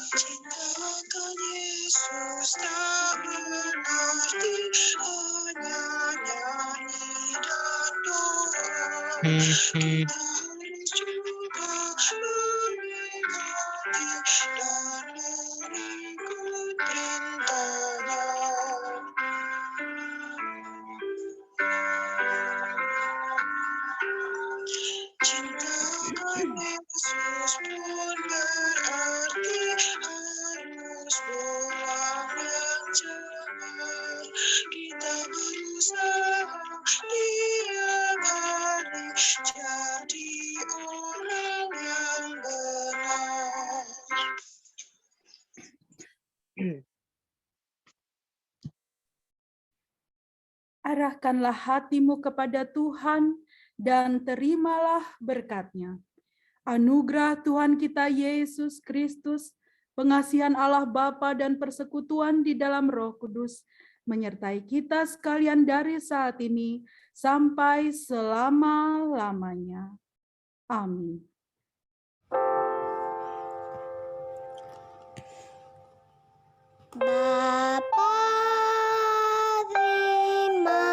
Cintakan Yesus tak berarti hanya nyanyi dan doa. Harus juga memingati dan mengikut perintahnya. Cintakan Yesus pun berarti harus pulang yang cepat. Kita berusaha tiap hari jadi orang yang benar. Arahkanlah hatimu kepada Tuhan dan terimalah berkat-Nya. Anugerah Tuhan kita Yesus Kristus, pengasihan Allah Bapa dan persekutuan di dalam Roh Kudus menyertai kita sekalian dari saat ini sampai selama-lamanya. Amin. Bapa, terima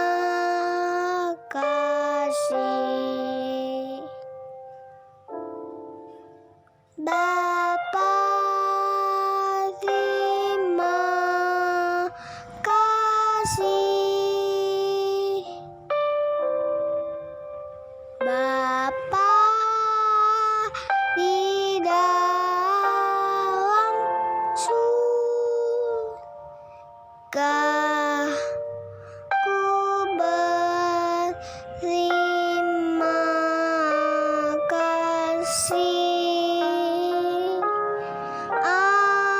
kasih. Bapa, terima kasih. berterima kasih. Amin.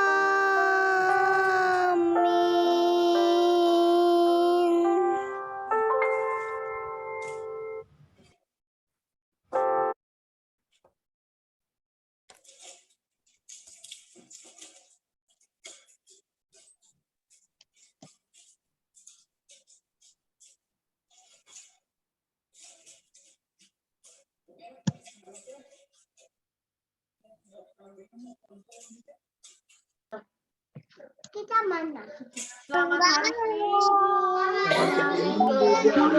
Kita mana? Selamat hari Minggu. Tahun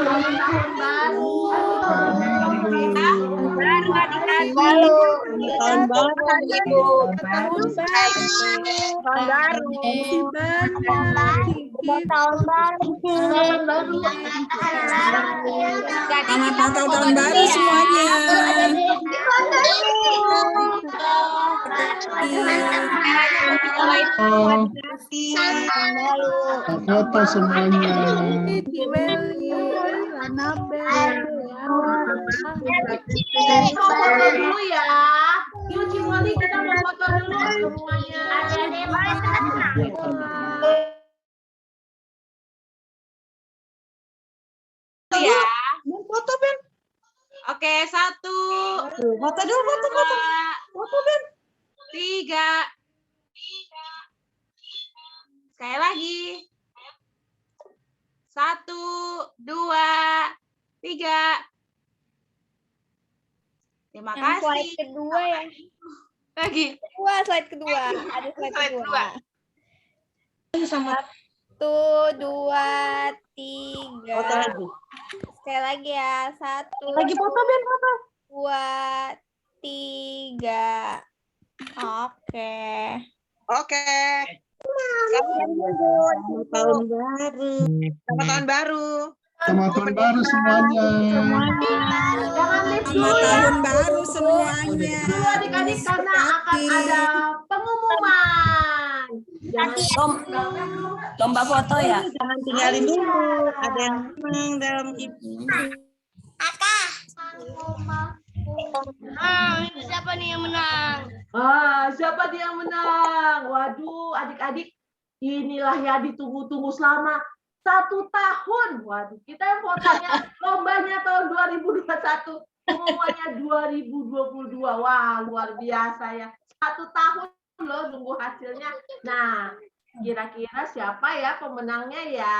baru. Baru adik-adik. Tahun baru. Tahun baru. Tahun baru. Tahun baru. Selamat Natal tahun baru semuanya. Foto semuanya. Foto dulu ya. Yuk Cimoli, kita mau foto dulu semuanya. ya. Foto, Ben. Oke, 1, Foto dulu, foto. 3. Sekali lagi. 1, 2, 3. Terima kasih. Slide kedua ya. Lagi. Slide kedua. Ada slide kedua. 1, 2, 3. Foto lagi. Sekali lagi ya. 1, Lagi foto, Ben, foto. 2, 3. Oke. Oke. Selamat tahun baru. Selamat tahun baru. Selamat tahun baru semuanya. Jangan lift dulu Selamat ya. tahun baru semuanya. Dulu adik-adik karena akan ada pengumuman. Lomba foto ya. Jangan tinggalin dulu. Ada yang menang dalam Siapa nih yang menang? Siapa dia yang menang? Waduh, adik-adik, inilah ya ditunggu-tunggu selama 1 tahun. Waduh, kita yang fotonya lombanya tahun 2021, pengumumannya 2022. Wah, luar biasa ya. 1 tahun loh nunggu hasilnya. Nah, kira-kira siapa ya pemenangnya ya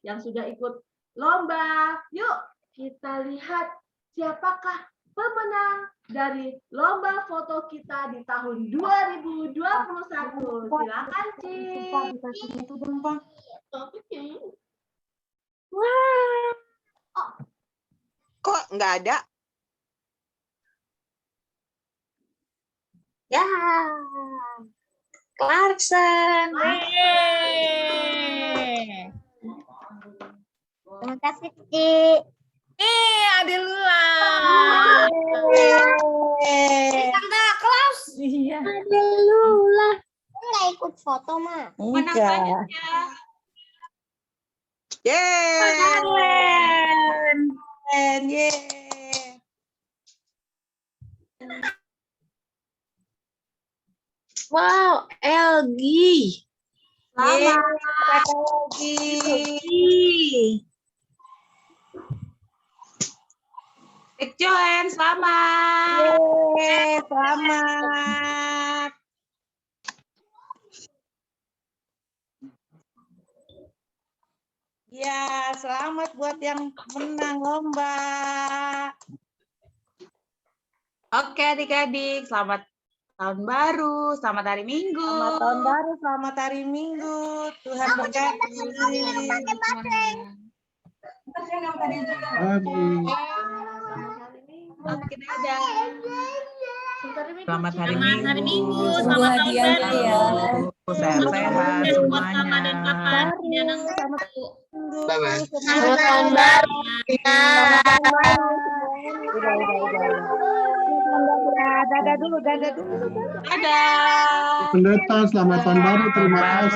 yang sudah ikut lomba? Yuk, kita lihat siapakah pemenang dari lomba foto kita di tahun 2021. Silakan, Cik. Kok nggak ada? Ya. Clarkson. Terima kasih, Cik. Ade Lula. Tanda kelas. Iya. Ada Lula. Nggak ikut foto, Ma. Menang banyak ya. Yeay. Wow, Elgi. Selamat Elgi. Big Joen, selamat. Selamat. Ya, selamat buat yang menang lomba. Oke adik-adik, selamat tahun baru, selamat hari Minggu. Selamat tahun baru, selamat hari Minggu. Tuhan memberkati. Oke, dadah. Selamat hari Selamat hari Minggu, Tunggu selamat tahun hadiahnya baru. ya. Sehat-sehat Buat mama dan papa. Dan Bye-bye. Selamat tahun baru. Dadah dulu. Dadah. Pendeta, selamat tahun baru. Terima kasih.